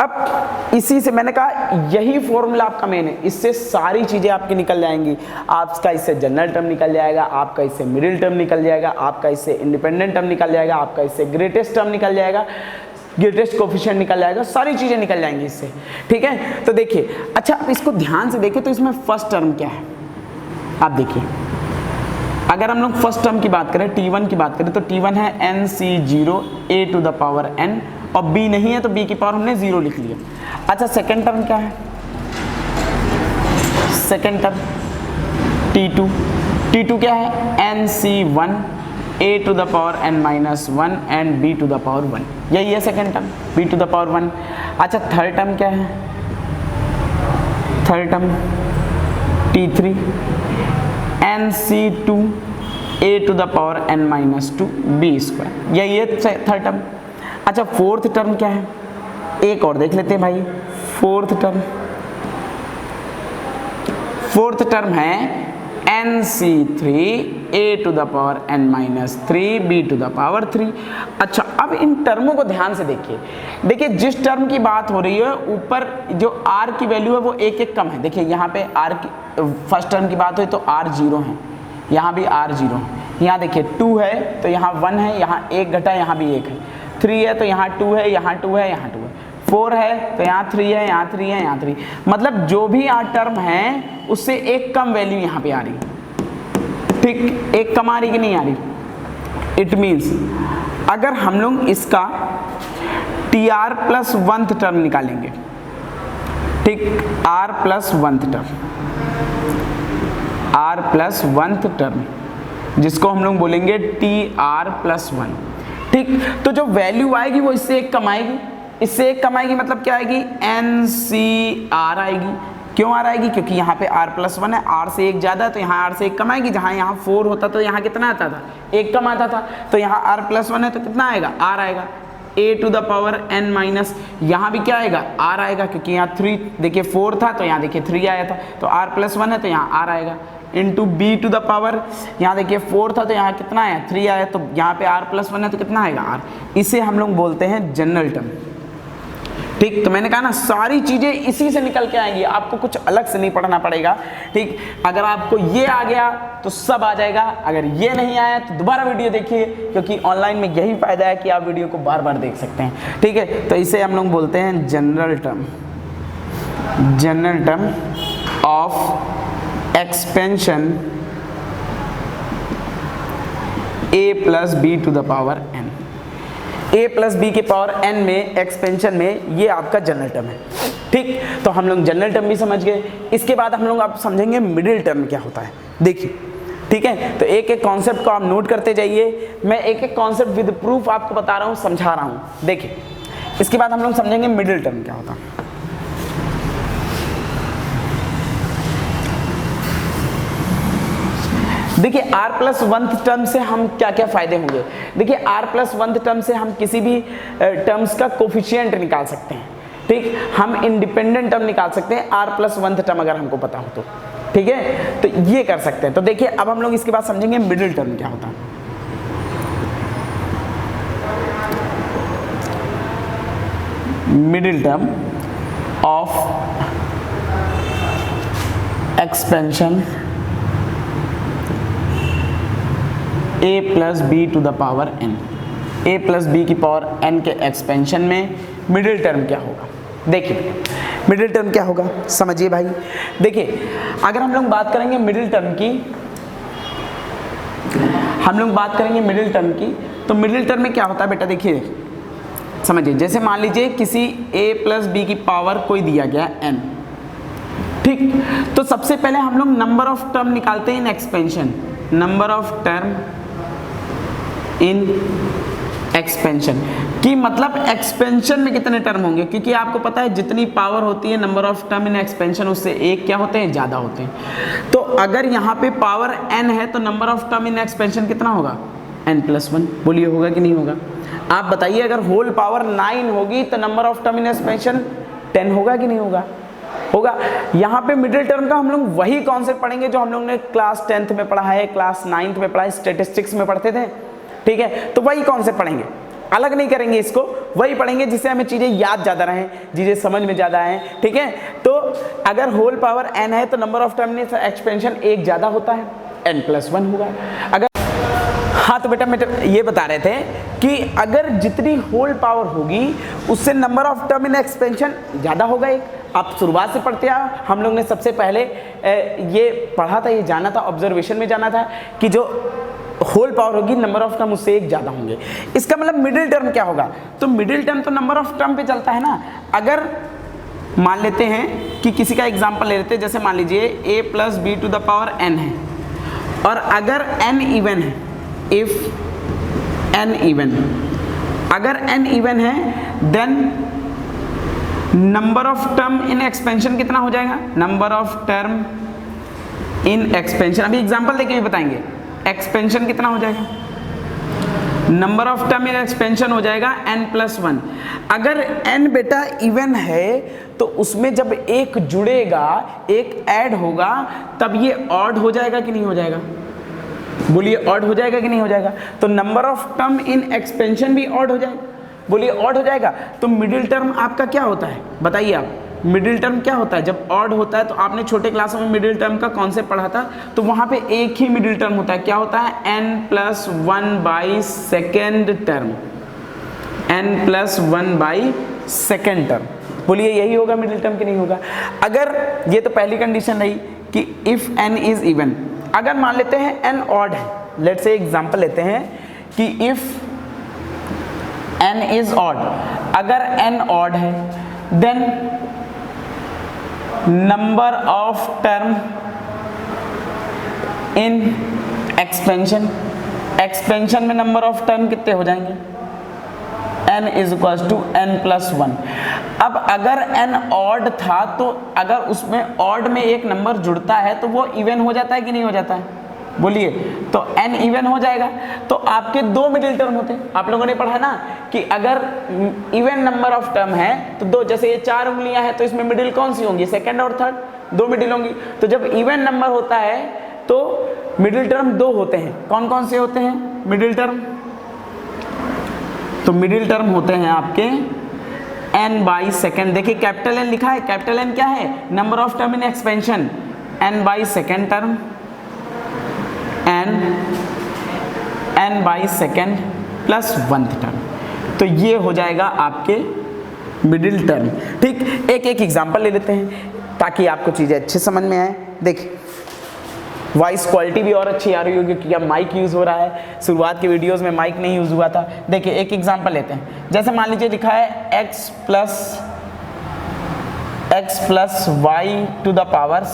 अब इसी से मैंने कहा यही फॉर्मूला आपका मेन है, इससे सारी चीजें आपकी निकल जाएंगी। आपका इससे जनरल टर्म निकल जाएगा, आपका इससे मिडिल टर्म निकल जाएगा, आपका इससे इंडिपेंडेंट टर्म निकल जाएगा, आपका इससे ग्रेटेस्ट टर्म निकल जाएगा, ग्रेटेस्ट कोफिशिएंट निकल जाएगा, सारी चीजें निकल जाएंगी इससे। ठीक है, तो देखिए, अच्छा अब इसको ध्यान से देखिए तो इसमें फर्स्ट टर्म क्या है आप देखिए। अगर हम लोग फर्स्ट टर्म की बात करें, T1 की बात करें, तो T1 है NC0 a to the power n, और b नहीं है तो b की पावर हमने 0 लिख लिया। अच्छा सेकेंड टर्म क्या है, सेकेंड टर्म T2 क्या है NC1 a to the power n minus 1 and b to the power 1, यही है second term b to the power 1। अच्छा थर्ड टर्म क्या है, third term T3 NC2 a to the power n minus 2 b square, यही है थर्ड टर्म। अच्छा फोर्थ टर्म क्या है, एक और देख लेते हैं भाई। फोर्थ टर्म है NC3 a to the power n minus 3 b to the power 3। अच्छा अब इन टर्मों को ध्यान से देखिए, जिस टर्म की बात हो रही है ऊपर जो r की वैल्यू है वो एक एक कम है। देखिए यहाँ पे r की फर्स्ट टर्म की बात हुई तो r 0 है, यहाँ भी r 0 है, यहाँ देखिए 2 है तो यहाँ 1 है, यहाँ 1 घटा, यहाँ भी 1 है, 3 है तो यहाँ 2 है, यहाँ 2 है, यहाँ 2 है, 4 है तो यहाँ 3 है, यहाँ 3 है, यहाँ 3, मतलब जो भी r टर्म है उससे एक कम वैल्यू यहाँ पे आ रही है। ठीक, एक कम आ रही कि नहीं आ रही। इट मीन्स अगर हम लोग इसका tr प्लस 1th टर्म निकालेंगे, ठीक, r plus 1th term, r plus 1th term जिसको हम लोग बोलेंगे tr प्लस 1, ठीक, तो जो वैल्यू आएगी वो इससे एक कम आएगी, इससे एक कम आएगी, मतलब क्या आएगी NCR आएगी। क्यों r आएगी, क्योंकि यहाँ पे r प्लस 1 है, r से एक ज़्यादा है तो यहाँ r से एक कम आएगी। जहाँ यहाँ 4 होता तो यहाँ कितना आता था, एक कम आता था, तो यहाँ r प्लस 1 है तो कितना आएगा, r आएगा a to the power n माइनस, यहाँ भी क्या आएगा, r आएगा, क्योंकि यहाँ 3 देखिए 4 था तो यहाँ देखिए 3 आया था, तो r प्लस 1 है तो यहाँ r आएगा, into b to the power, यहाँ देखिए 4 था तो यहाँ कितना आया, 3 आया, तो यहाँ पे r प्लस 1 है तो कितना आएगा, r। इसे हम लोग बोलते हैं जनरल टर्म। ठीक, तो मैंने कहा ना सारी चीजें इसी से निकल के आएंगी, आपको कुछ अलग से नहीं पढ़ना पड़ेगा। ठीक, अगर आपको ये आ गया तो सब आ जाएगा, अगर ये नहीं आया तो दोबारा वीडियो देखिए, क्योंकि ऑनलाइन में यही फायदा है कि आप वीडियो को बार बार देख सकते हैं। ठीक है, तो इसे हम लोग बोलते हैं general term, general term of expansion a plus b to the power n, a plus b के पावर n में एक्सपेंशन में ये आपका जनरल टर्म है। ठीक, तो हम लोग जनरल टर्म भी समझ गए। इसके बाद हम लोग आप समझेंगे मिडिल टर्म क्या होता है। देखिए, ठीक है, तो एक एक कॉन्सेप्ट को आप नोट करते जाइए, मैं एक एक कॉन्सेप्ट विद प्रूफ आपको बता रहा हूँ, समझा रहा हूँ। देखिए, इसके बाद हम लोग समझेंगे मिडिल टर्म क्या होता है। देखिए r प्लस 1th टर्म से हम क्या क्या फायदे होंगे। देखिए r प्लस 1th टर्म से हम किसी भी टर्म्स का कोफिशिएंट निकाल सकते हैं। ठीक, हम इंडिपेंडेंट टर्म निकाल सकते हैं r प्लस 1th टर्म अगर हमको पता हो तो। ठीक है, तो ये कर सकते हैं। तो देखिए अब हम लोग इसके बाद समझेंगे मिडिल टर्म क्या होता है। Middle term of expansion a plus b to the power n, a plus b की पावर n के एक्सपेंशन में मिडिल टर्म क्या होगा। देखिए मिडिल टर्म क्या होगा, समझिए भाई। देखिए अगर हम लोग बात करेंगे मिडिल टर्म की, हम लोग बात करेंगे मिडिल टर्म की, तो मिडिल टर्म में क्या होता है बेटा, देखिए समझिए। जैसे मान लीजिए किसी a प्लस बी की पावर कोई दिया गया n, ठीक, तो सबसे पहले हम लोग नंबर ऑफ टर्म निकालते हैं in expansion, number of term in expansion की मतलब एक्सपेंशन में कितने टर्म होंगे, क्योंकि आपको पता है जितनी पावर होती है number of term in expansion उससे एक क्या होते हैं, ज़्यादा होते हैं। तो अगर यहाँ पे पावर n है तो number of term in expansion कितना होगा, n+1। बोलिए होगा कि नहीं होगा, आप बताइए। अगर होल पावर 9 होगी तो number of term in expansion 10 होगा कि नहीं होगा, होगा। यहाँ पे मिडिल टर्म का हम लोग वही कॉन्सेप्ट पढ़ेंगे जो हम लोग ने क्लास 10th में पढ़ा है, क्लास 9th में पढ़ा है, स्टेटिस्टिक्स में पढ़ते थे, ठीक है। तो वही कॉन्सेप्ट पढ़ेंगे, अलग नहीं करेंगे इसको, वही पढ़ेंगे जिससे हमें चीजें याद ज्यादा रहें, चीजें समझ में ज्यादा आए, ठीक है। तो अगर होल पावर n है तो number of term in expansion एक ज्यादा होता है, n+1 होगा। अगर हाँ तो बेटा ये बता रहे थे कि अगर जितनी होल पावर होगी उससे number of term in expansion ज़्यादा होगा एक। आप शुरुआत से पढ़ते आ, हम लोग ने सबसे पहले ये पढ़ा था, ये जाना था, ऑब्जर्वेशन में जाना था कि जो होल पावर होगी नंबर ऑफ टर्म उससे एक ज़्यादा होंगे। इसका मतलब मिडिल टर्म क्या होगा, तो मिडिल टर्म तो नंबर ऑफ टर्म पे चलता है ना। अगर मान लेते हैं कि किसी का एग्जाम्पल ले लेते हैं, जैसे मान लीजिए a+b⁴n है और अगर n इवन है, इफ n इवन, अगर n इवन है then number of term in expansion कितना हो जाएगा, number of term in expansion, अभी एग्जांपल देके भी बताएंगे, एक्सपेंशन कितना हो जाएगा, number of term in expansion हो जाएगा n+1। अगर n बेटा इवन है तो उसमें जब एक जुड़ेगा, एक ऐड होगा, तब ये ऑड हो जाएगा कि नहीं हो जाएगा, बोलिए ऑड हो जाएगा कि नहीं हो जाएगा। तो number of term in expansion भी ऑड हो जाएगा, बोलिए ऑड हो जाएगा। तो मिडिल टर्म आपका क्या होता है, बताइए आप, मिडिल टर्म क्या होता है जब ऑड होता है। तो आपने छोटे क्लासों में मिडिल टर्म का कॉन्सेप्ट पढ़ा था, तो वहां पे एक ही मिडिल टर्म होता है, क्या होता है, n+1/2 टर्म, n+1/2 टर्म। बोलिए यही होगा मिडिल टर्म कि नहीं होगा। अगर ये तो पहली कंडीशन रही कि इफ n इज इवन, अगर मान लेते हैं n ऑड है, लेट्स से एग्जांपल लेते हैं कि इफ n इज ऑड, अगर n ऑड है then number of term in expansion, expansion में नंबर ऑफ टर्म कितने हो जाएंगे, n = n+1। अब अगर n ऑड था तो अगर उसमें ऑड में एक नंबर जुड़ता है तो वो इवन हो जाता है कि नहीं हो जाता है, बोलिए। तो n इवन हो जाएगा तो आपके दो मिडिल टर्म होते हैं। आप लोगों ने पढ़ा ना कि अगर इवन नंबर ऑफ टर्म है तो दो, जैसे ये 4 उंगलियां हैं तो इसमें मिडिल कौन सी होंगी, सेकंड और थर्ड, दो मिडिल होंगी। तो जब इवन नंबर होता है तो मिडिल टर्म दो होते हैं, कौन कौन से होते हैं मिडिल टर्म, तो मिडिल टर्म होते हैं आपके n/2। देखिए कैपिटल N लिखा है, कैपिटल N क्या है, number of term in expansion, n/2 term, n/2 plus 1th term. तो ये हो जाएगा आपके मिडिल टर्म, ठीक। एक एक एग्जांपल ले लेते हैं ताकि आपको चीजें अच्छे समझ में आए। देखिए वॉइस क्वालिटी भी और अच्छी आ रही होगी क्योंकि अब माइक यूज़ हो रहा है, शुरुआत के वीडियोस में माइक नहीं यूज़ हुआ था। देखिए एक एग्जांपल लेते हैं, जैसे मान लीजिए लिखा है x +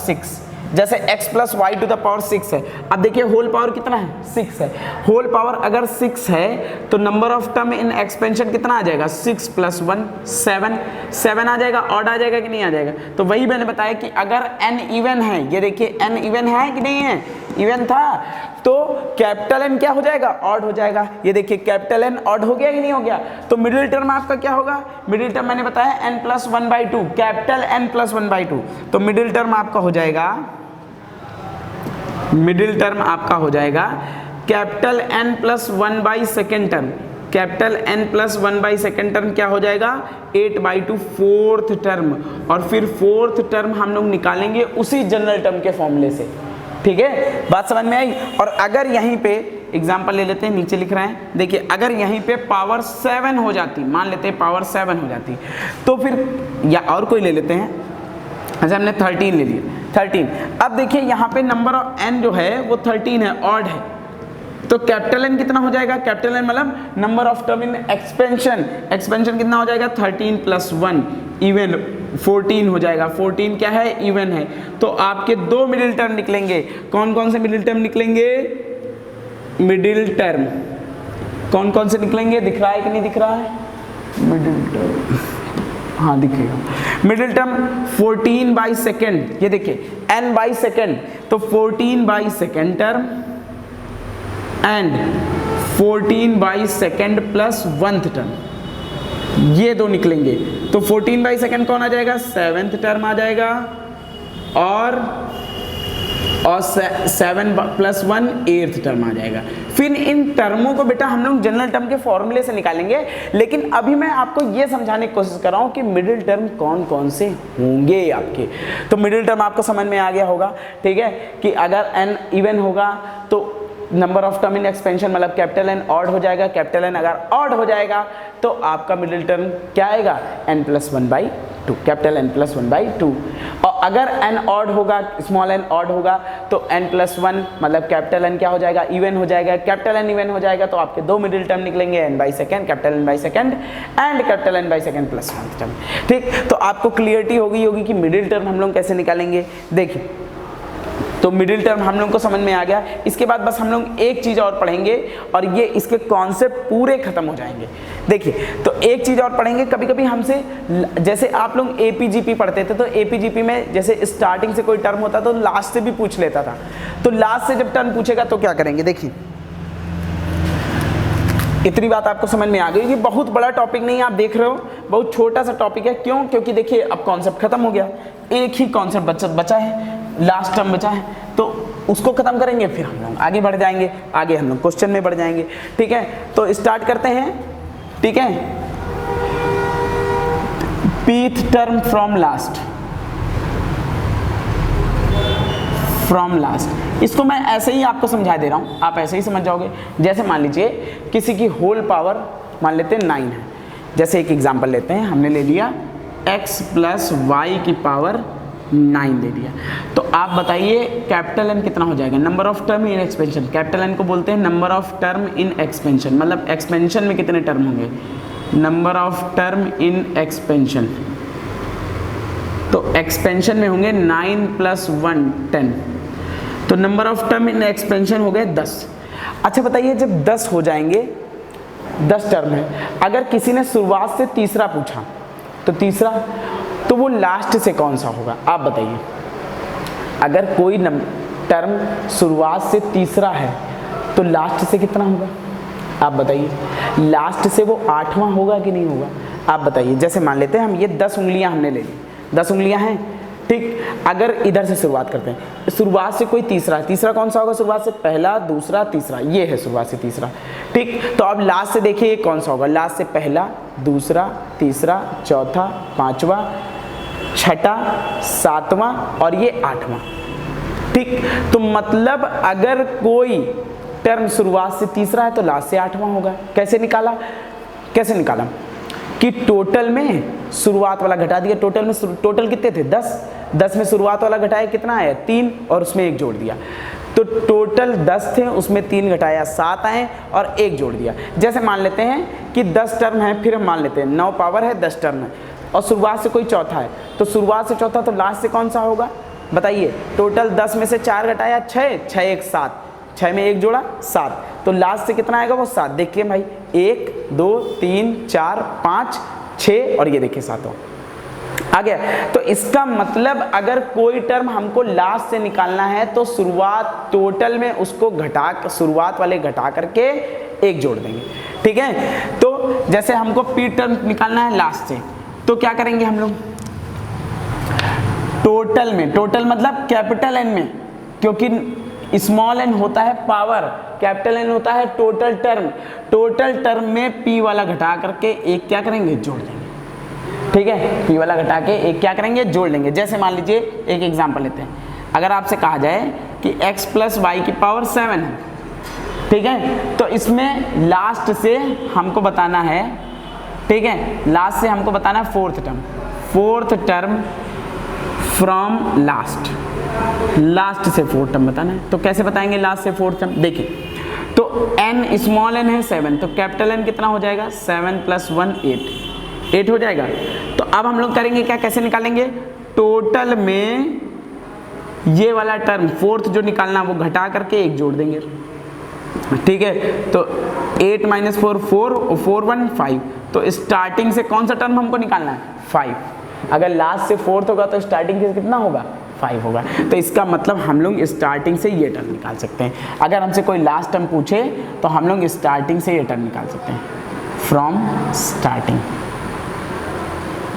y⁶, जैसे x + y⁶ है। अब देखिए होल पावर कितना है, 6 है। होल पावर अगर 6 है तो number of term in expansion कितना आ जाएगा, 6 + 1 7 आ जाएगा, ऑड आ जाएगा कि नहीं आ जाएगा। तो वही मैंने बताया कि अगर n इवन है, ये देखिए n इवन है कि नहीं है, इवन था, तो कैपिटल N क्या हो जाएगा, ऑड हो जाएगा। ये देखिए कैपिटल N ऑड हो गया कि नहीं हो गया। तो मिडिल टर्म आपका क्या होगा, मिडिल टर्म मैंने बताया n+1/2, कैपिटल n+1/2। तो मिडिल टर्म आपका हो जाएगा, मिडिल टर्म आपका हो जाएगा capital n+1/2 term, capital n+1/2 term क्या हो जाएगा, 8/2 4th टर्म। और फिर 4th टर्म हम लोग निकालेंगे उसी जनरल टर्म के फॉर्मूले से, ठीक है, बात समझ में आई। और अगर यहीं पे एग्जांपल ले लेते हैं, नीचे लिख रहे हैं, देखिए अगर यहीं पे पावर 7 हो जाती, मान लेते हैं पावर 7 हो जाती, तो फिर या और कोई ले लेते हैं, अच्छा हमने 13 ले लिया, 13। अब देखिए यहाँ पे नंबर ऑफ n जो है वो 13 है, ऑड है, तो कैपिटल N कितना हो जाएगा, कैपिटल N मतलब number of term in expansion, expansion कितना हो जाएगा, 13 + 1 इवन 14 हो जाएगा। 14 क्या है, इवन है। तो आपके दो मिडिल टर्म निकलेंगे, कौन कौन से मिडिल टर्म निकलेंगे, मिडिल टर्म कौन कौन से निकलेंगे, दिख रहा है कि नहीं दिख रहा है? मिडिल टर्म, हाँ दिखेगा। मिडिल टर्म 14/2, ये देखिए n/2, तो 14/2 term and 14/2 plus 1th term, ये दो निकलेंगे। तो 14/2 कौन आ जाएगा? 7th टर्म आ जाएगा, और 7 + 1 8th टर्म आ जाएगा। फिर इन टर्मों को बेटा हम लोग जनरल टर्म के फॉर्मूले से निकालेंगे, लेकिन अभी मैं आपको ये समझाने की कोशिश कर रहा हूँ कि मिडिल टर्म कौन कौन से होंगे आपके। तो मिडिल टर्म आपको समझ में आ गया होगा, ठीक है, कि अगर n इवन होगा तो number of term in expansion मतलब कैपिटल N ऑड हो जाएगा, कैपिटल N अगर ऑड हो जाएगा तो आपका मिडिल टर्म क्या आएगा? n+1/2, capital n+1/2। और अगर n ऑड होगा, स्मॉल n ऑड होगा तो n+1 मतलब कैपिटल N क्या हो जाएगा? इवन हो जाएगा। कैपिटल N इवन हो जाएगा तो आपके दो मिडिल टर्म निकलेंगे, n/2 capital N/2 and capital N/2 plus 1th term. ठीक, तो आपको क्लियरिटी होगी कि मिडिल टर्म हम लोग कैसे निकालेंगे। देखिए, तो मिडिल टर्म हम लोग को समझ में आ गया। इसके बाद बस हम लोग एक चीज़ और पढ़ेंगे और ये इसके कॉन्सेप्ट पूरे खत्म हो जाएंगे। देखिए, तो एक चीज़ और पढ़ेंगे, कभी कभी हमसे जैसे आप लोग APGP पढ़ते थे तो APGP में जैसे स्टार्टिंग से कोई टर्म होता तो लास्ट से भी पूछ लेता था। तो लास्ट से जब टर्म पूछेगा तो क्या करेंगे? देखिए, इतनी बात आपको समझ में आ गई कि बहुत बड़ा टॉपिक नहीं है, आप देख रहे हो बहुत छोटा सा टॉपिक है। क्यों? क्योंकि देखिए अब कॉन्सेप्ट खत्म हो गया, एक ही कॉन्सेप्ट बचा है, लास्ट टर्म बचा है, तो उसको खत्म करेंगे, फिर हम लोग आगे बढ़ जाएंगे, आगे हम लोग क्वेश्चन में बढ़ जाएंगे। ठीक है, तो स्टार्ट करते हैं। ठीक है, pth टर्म फ्रॉम लास्ट, इसको मैं ऐसे ही आपको समझा दे रहा हूँ, आप ऐसे ही समझ जाओगे। जैसे मान लीजिए किसी की होल पावर मान लेते हैं 9 है। जैसे एक एग्जांपल लेते हैं, हमने ले लिया x + y की पावर 9 ले लिया। तो आप बताइए कैपिटल N कितना हो जाएगा? Number of term in expansion, capital N को बोलते हैं number of term in expansion, मतलब एक्सपेंशन में कितने टर्म होंगे? Number of term in expansion, तो एक्सपेंशन में होंगे 9 + 1 10, तो number of term in expansion हो गए 10। अच्छा बताइए, जब 10 हो जाएंगे, 10 टर्म है, अगर किसी ने शुरुआत से तीसरा पूछा तो तीसरा, तो वो लास्ट से कौन सा होगा? आप बताइए। अगर कोई टर्म शुरुआत से तीसरा है तो लास्ट से कितना होगा? आप बताइए। लास्ट से वो 8वां होगा कि नहीं होगा? आप बताइए। जैसे मान लेते हैं हम ये 10 उंगलियां हमने ले ली, 10 उंगलियां हैं, ठीक। अगर इधर से शुरुआत करते हैं, शुरुआत से कोई तीसरा, तीसरा कौन सा होगा? शुरुआत से पहला, दूसरा, तीसरा, ये है शुरुआत से तीसरा, ठीक। तो अब लास्ट से देखिए कौन सा होगा? लास्ट से पहला, दूसरा, तीसरा, चौथा, पांचवा, छठा, सातवां और ये 8वां, ठीक। तो मतलब अगर कोई टर्म शुरुआत से तीसरा है तो लास्ट से 8वां होगा। कैसे निकाला? कैसे निकाला कि टोटल में शुरुआत वाला घटा दिया, टोटल में टोटल कितने थे? 10 में शुरुआत वाला घटाया कितना आया? 3, और उसमें 1 जोड़ दिया, तो टोटल 10 थे, उसमें 3 घटाया 7 आए और 1 जोड़ दिया। जैसे मान लेते हैं कि 10 टर्म है, फिर हम मान लेते हैं 9 पावर है, 10 टर्म है और शुरुआत से कोई चौथा है, तो शुरुआत से चौथा तो लास्ट से कौन सा होगा? बताइए। टोटल 10 में से 4 घटाया 6, 6 1 7, 6 में 1 जोड़ा 7, तो लास्ट से कितना आएगा? वो 7। देखिए भाई, 1 2 3 4 5 6 और ये देखिए 7वां आ गया। तो इसका मतलब अगर कोई टर्म हमको लास्ट से निकालना है तो शुरुआत टोटल में उसको घटा, शुरुआत वाले घटा करके 1 जोड़ देंगे, ठीक है। तो जैसे हमको पी टर्म निकालना है लास्ट से, तो क्या करेंगे हम लोग? टोटल में, टोटल मतलब कैपिटल N में, क्योंकि स्मॉल n होता है पावर, कैपिटल N होता है टोटल टर्म। टोटल टर्म में p वाला घटा करके एक क्या करेंगे? जोड़ देंगे, ठीक है। p वाला घटा के एक क्या करेंगे? जोड़ लेंगे। जैसे मान लीजिए एक एग्जांपल लेते हैं, अगर आपसे कहा जाए कि x + y की पावर 7 है, ठीक है, तो इसमें लास्ट से हमको बताना है, ठीक है, लास्ट से हमको बताना है fourth term from last, last से 4th टर्म बताना है। तो कैसे बताएंगे लास्ट से 4th टर्म? देखिए, तो n स्मॉल n है 7, तो कैपिटल N कितना हो जाएगा? 7 + 1 8 हो जाएगा। तो अब हम लोग करेंगे क्या, कैसे निकालेंगे? टोटल में ये वाला टर्म 4th जो निकालना वो घटा करके 1 जोड़ देंगे, ठीक है, तो 8 माइनस 4 4 और 4 1 5, तो स्टार्टिंग से कौन सा टर्म हमको निकालना है 5। अगर लास्ट से 4 होगा तो स्टार्टिंग से कितना होगा 5 होगा। तो इसका मतलब हम लोग स्टार्टिंग से ये टर्म निकाल सकते हैं। अगर हमसे कोई लास्ट टर्म पूछे तो हम लोग स्टार्टिंग से ये टर्म निकाल सकते हैं, फ्रॉम स्टार्टिंग।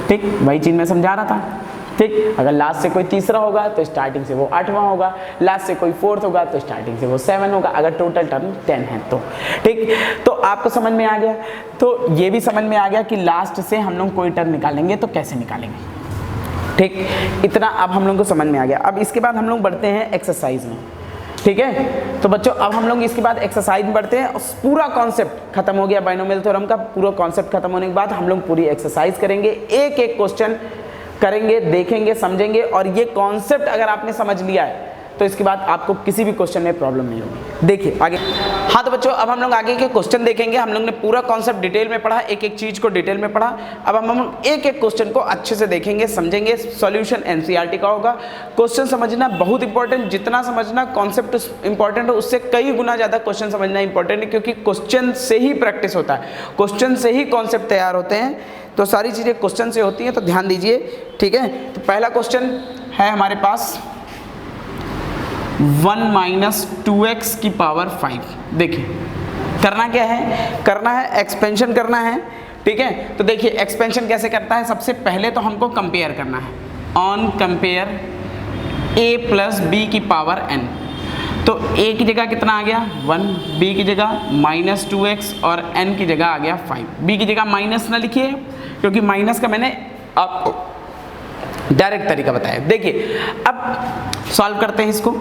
ठीक, वही चीज़ मैं समझा रहा था। ठीक, अगर लास्ट से कोई तीसरा होगा तो स्टार्टिंग से वो 8वां होगा, लास्ट से कोई 4th होगा तो स्टार्टिंग से वो 7 होगा, अगर टोटल टर्म 10 है तो। ठीक, तो आपको समझ में आ गया। तो ये भी समझ में आ गया कि लास्ट से हम लोग कोई टर्म निकालेंगे तो कैसे निकालेंगे। ठीक, इतना अब हम लोग को समझ में आ गया। अब इसके बाद हम लोग बढ़ते हैं एक्सरसाइज में। ठीक है, तो बच्चों अब हम लोग इसके बाद एक्सरसाइज में बढ़ते हैं। पूरा कॉन्सेप्ट खत्म हो गया बाइनोमियल थ्योरम का। पूरा कॉन्सेप्ट खत्म होने के बाद हम लोग पूरी एक्सरसाइज करेंगे, एक एक क्वेश्चन करेंगे, देखेंगे, समझेंगे। और ये कॉन्सेप्ट अगर आपने समझ लिया है तो इसके बाद आपको किसी भी क्वेश्चन में प्रॉब्लम नहीं होगी। देखिए आगे। हाँ तो बच्चों अब हम लोग आगे के क्वेश्चन देखेंगे। हम लोग ने पूरा कॉन्सेप्ट डिटेल में पढ़ा, एक एक चीज को डिटेल में पढ़ा। अब हम एक एक क्वेश्चन को अच्छे से देखेंगे, समझेंगे। सॉल्यूशन एनसीईआरटी का होगा। क्वेश्चन समझना बहुत इंपॉर्टेंट, जितना समझना कॉन्सेप्ट इंपॉर्टेंट है उससे कई गुना ज्यादा क्वेश्चन समझना इंपॉर्टेंट है, क्योंकि क्वेश्चन से ही प्रैक्टिस होता है, क्वेश्चन से ही कॉन्सेप्ट तैयार होते हैं। तो सारी चीजें क्वेश्चन से होती हैं, तो ध्यान दीजिए। ठीक है, तो पहला क्वेश्चन है हमारे पास 1 माइनस 2x की पावर 5। देखिए करना क्या है, करना है एक्सपेंशन करना है। ठीक है, तो देखिए एक्सपेंशन कैसे करता है। सबसे पहले तो हमको कंपेयर करना है, on compare a plus b की पावर n। तो a की जगह कितना आ गया 1, b की जगह माइनस 2x और n की जगह आ गया 5। b की जगह माइनस ना लिखिए, क्योंकि माइनस का मैंने आपको डायरेक्ट तरीका बताया। देखिए अब सॉल्व करते हैं इसको।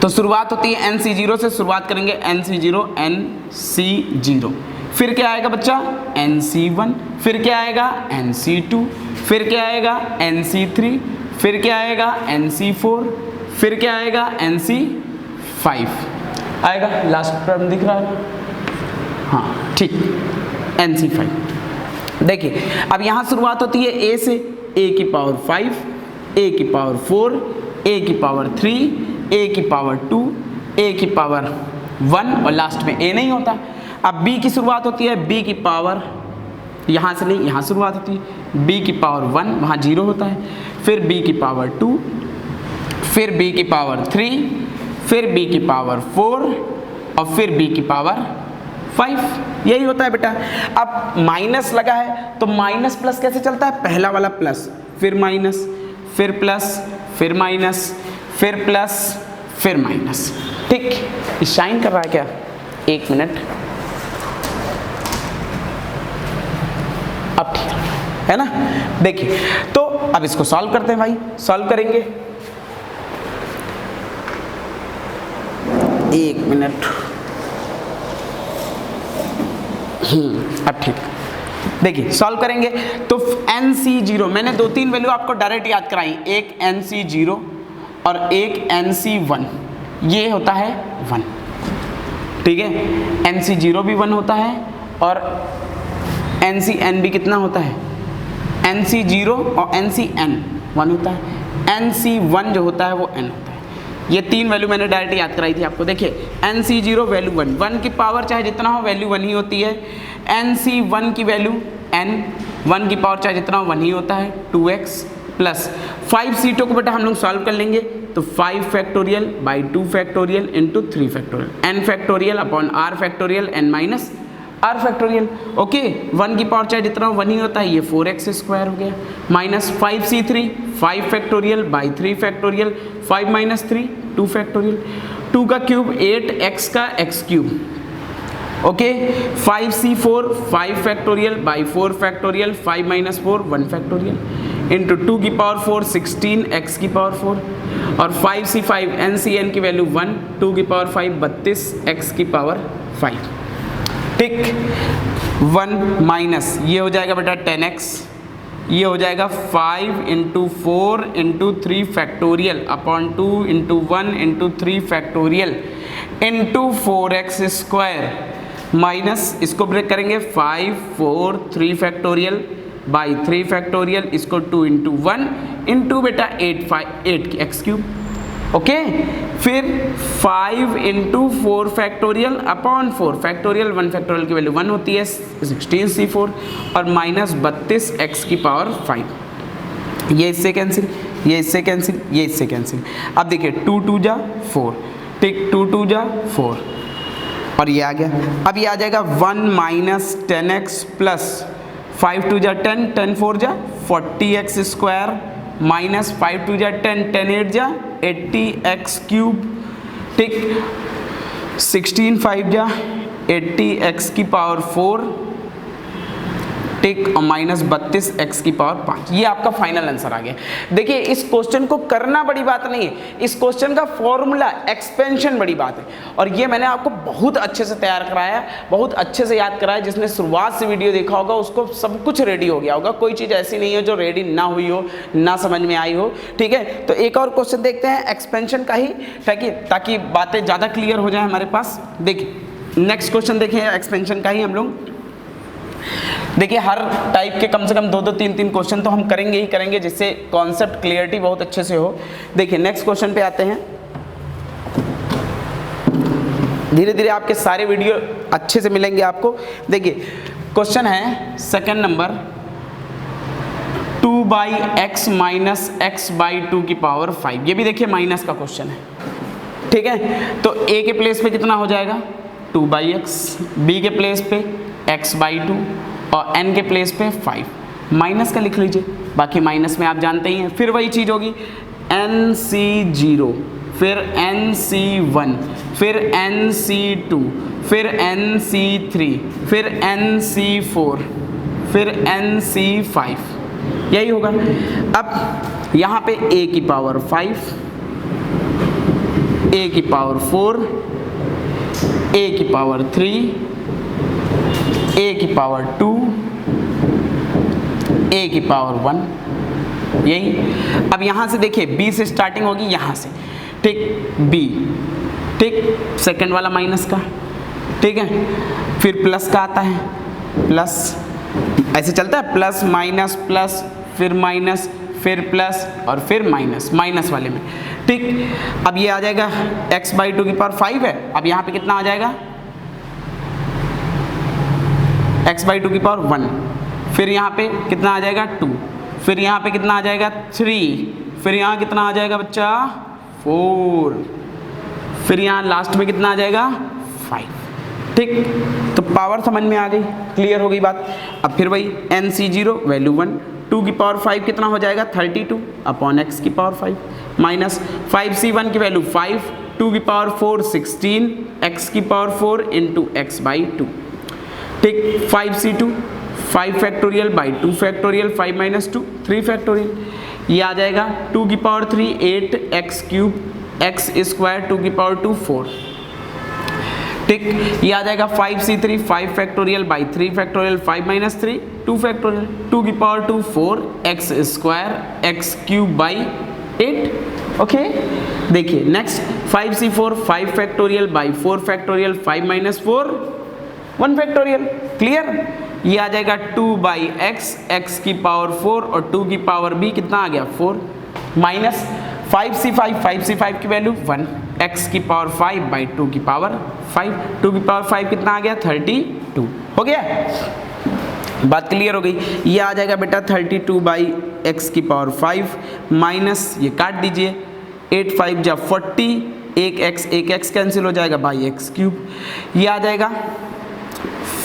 तो शुरुआत होती है NC0 से, शुरुआत करेंगे NC0 NC0, फिर क्या आएगा बच्चा NC1, फिर क्या आएगा NC2, फिर क्या आएगा NC3, फिर क्या आएगा NC4, फिर क्या आएगा NC5 आएगा। लास्ट टर्म दिख रहा है, हाँ ठीक, NC5। देखिए अब यहाँ शुरुआत होती है A से, A की पावर 5, A की पावर 4, A की पावर 3, A की पावर 2, A की पावर 1 और लास्ट में A नहीं होता। अब B की शुरुआत होती है, B की पावर यहाँ से नहीं, यहाँ शुरुआत होती है, B की पावर 1, वहाँ 0 होता है, फिर B की पावर 2, फिर B की पावर 3, फिर B की पावर 4 और फिर B की पावर 5। यही होता है बेटा। अब माइनस लगा है तो माइनस प्लस कैसे चलता है, पहला वाला प्लस, फिर माइनस, फिर प्लस, फिर माइनस, फिर प्लस, फिर माइनस। ठीक, शाइन कर रहा है क्या, 1 मिनट। अब ठीक है ना। देखिए तो अब इसको सॉल्व करते हैं भाई, सॉल्व करेंगे। 1 मिनट। अब ठीक, देखिए सॉल्व करेंगे तो NC0 मैंने 2-3 वैल्यू आपको डायरेक्ट याद कराई, एक NC0 और एक NC1, ये होता है 1। ठीक है, NC0 भी 1 होता है और NCN भी कितना होता है, NC0 और NCN 1 होता है, NC1 जो होता है वो n होता है। ये 3 वैल्यू मैंने डायरेक्ट याद कराई थी आपको। देखिए NC0 वैल्यू 1, 1 की पावर चाहे जितना हो वैल्यू 1 ही होती है। NC1 की वैल्यू n, 1 की पावर चाहे जितना हो 1 ही होता है, 2x प्लस 5 सीटों को बेटा हम लोग सॉल्व कर लेंगे। तो 5 factorial by 2 factorial into 3 factorial, n factorial upon r factorial n minus r factorial. Okay, 1 की पावर चाहे जितना हो 1 ही होता है, ये 4x स्क्वायर हो गया, minus 5c3 5 factorial by 3 factorial, 5 minus 3 2 factorial, 2 का क्यूब 8x का x cube. Okay, 5c4 5 factorial by 4 factorial, 5 minus 4 1 factorial into 2 की पावर 4 16 x की पावर 4 और 5c5 NCN की वैल्यू 1, 2 की पावर 5 32 x की पावर 5। ठीक, 1 माइनस ये हो जाएगा बेटा 10x, ये हो जाएगा 5 into 4 into 3 factorial upon 2 into 1 into 3 factorial into 4x square minus, इसको ब्रेक करेंगे 5 4 3 फैक्टोरियल बाई 3 फैक्टोरियल, इसको 2 इंटू 1 इंटू बेटा 8 की x क्यूब। ओके। फिर 5 into 4 factorial upon 4 factorial, 1 factorial की वैल्यू 1 होती है 16c4 और माइनस 32x की पावर 5। ये इससे कैंसिल, ये इससे कैंसिल, ये इससे कैंसिल। अब देखिए 2 2 जा 4, ठीक, 2 2 जा 4 और ये आ गया। अब ये आ जाएगा 1 माइनस 10x प्लस 5 2 जा 10, 10 4 जा 40x स्क्वायर माइनस 5 2 जा 10, 10 8 जा 80x क्यूब, ठीक, 16 5 जा 80x की पावर 4, ठीक, और माइनस 32x की पावर 5। ये आपका फाइनल आंसर आ गया। देखिए इस क्वेश्चन को करना बड़ी बात नहीं है, इस क्वेश्चन का फॉर्मूला एक्सपेंशन बड़ी बात है, और ये मैंने आपको बहुत अच्छे से तैयार कराया, बहुत अच्छे से याद कराया। जिसने शुरुआत से वीडियो देखा होगा उसको सब कुछ रेडी हो गया होगा, कोई चीज़ ऐसी नहीं है जो रेडी ना हुई हो, ना समझ में आई हो, ठीक है। तो एक और क्वेश्चन देखते हैं एक्सपेंशन का ही, ताकि बातें ज़्यादा क्लियर हो जाए हमारे पास। देखिए नेक्स्ट क्वेश्चन देखें एक्सपेंशन का ही हम लोग। देखिए हर टाइप के कम से कम 2 2 3 3 क्वेश्चन तो हम करेंगे ही करेंगे, जिससे कॉन्सेप्ट क्लियरिटी बहुत अच्छे से हो। देखिए नेक्स्ट क्वेश्चन पे आते हैं। धीरे धीरे आपके सारे वीडियो अच्छे से मिलेंगे आपको। देखिए क्वेश्चन है second number, 2/x minus x/2 की पावर 5। ये भी देखिए माइनस का क्वेश्चन है, ठीक है। तो a के प्लेस पे कितना हो जाएगा 2/x, b के प्लेस पे x/2 और n के प्लेस पे 5। माइनस का लिख लीजिए, बाकी माइनस में आप जानते ही हैं। फिर वही चीज़ होगी nc0, फिर nc1, फिर nc2, फिर nc3, फिर nc4, फिर nc5, यही होगा। अब यहाँ पे a की पावर 5, a की पावर 4, a की पावर 3, a की पावर 2, a की पावर 1, यही। अब यहाँ से देखिए b से स्टार्टिंग होगी, यहाँ से, ठीक, b, ठीक, सेकंड वाला माइनस का, ठीक है। फिर प्लस का आता है, प्लस, ऐसे चलता है, प्लस माइनस प्लस, फिर माइनस, फिर प्लस और फिर माइनस, माइनस वाले में, ठीक। अब ये आ जाएगा x/2 की पावर 5 है। अब यहाँ पे कितना आ जाएगा x/2 की पावर 1, फिर यहाँ पे कितना आ जाएगा 2, फिर यहाँ पे कितना आ जाएगा 3, फिर यहाँ कितना आ जाएगा बच्चा 4, फिर यहाँ लास्ट में कितना आ जाएगा 5, ठीक। तो पावर समझ में आ गई, क्लियर हो गई बात। अब फिर वही nc0 वैल्यू 1, 2 की पावर 5 कितना हो जाएगा 32 अपॉन x की पावर 5 माइनस 5c1 की वैल्यू 5, 2 की पावर 4 16, x की पावर 4 इंटू x/2, ठीक, 5c2 5 factorial by 2 factorial, 5 minus 2 3 factorial. ये आ जाएगा 2 की power 3 8 x cube, x square 2 की पावर 2 4, ठीक। ये आ जाएगा 5c3 5 factorial by 3 factorial, 5 minus 3 2 factorial, 2 की power 2 4 x square x cube by 8, okay. देखिए next 5c4 5 factorial by 4 factorial, 5 minus 4 1 factorial, clear. ये आ जाएगा 2/x, x की पावर 4 और 2 की पावर b कितना आ गया 4, माइनस 5c5 की वैल्यू 1, x की पावर 5/2 की पावर 5, 2 की पावर 5 कितना आ गया 32, हो गया, बात क्लियर हो गई। ये आ जाएगा बेटा 32/x की पावर 5 माइनस, ये काट दीजिए, 8 5 जा 40, एक x कैंसिल हो जाएगा बाई x क्यूब। ये आ जाएगा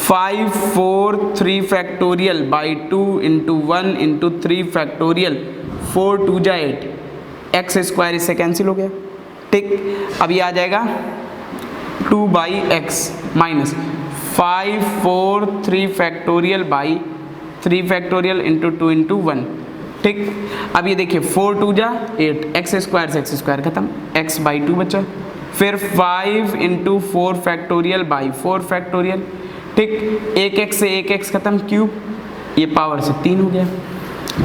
5 4 3 factorial by 2 into 1 into 3 factorial, 4 2 जा 8, एक्स स्क्वायर इससे कैंसिल हो गया, ठीक। अब ये आ जाएगा 2/x minus 5 4 3 factorial by 3 factorial into 2 into 1, ठीक। अब ये देखिए 4 2 जा 8, एक्स स्क्वायर से एक्स स्क्वायर खत्म, x/2 बचा। फिर 5 इंटू 4 फैक्टोरियल बाई 4 फैक्टोरियल, ठीक, एक x से एक x खत्म, क्यूब, ये पावर से 3 हो गया।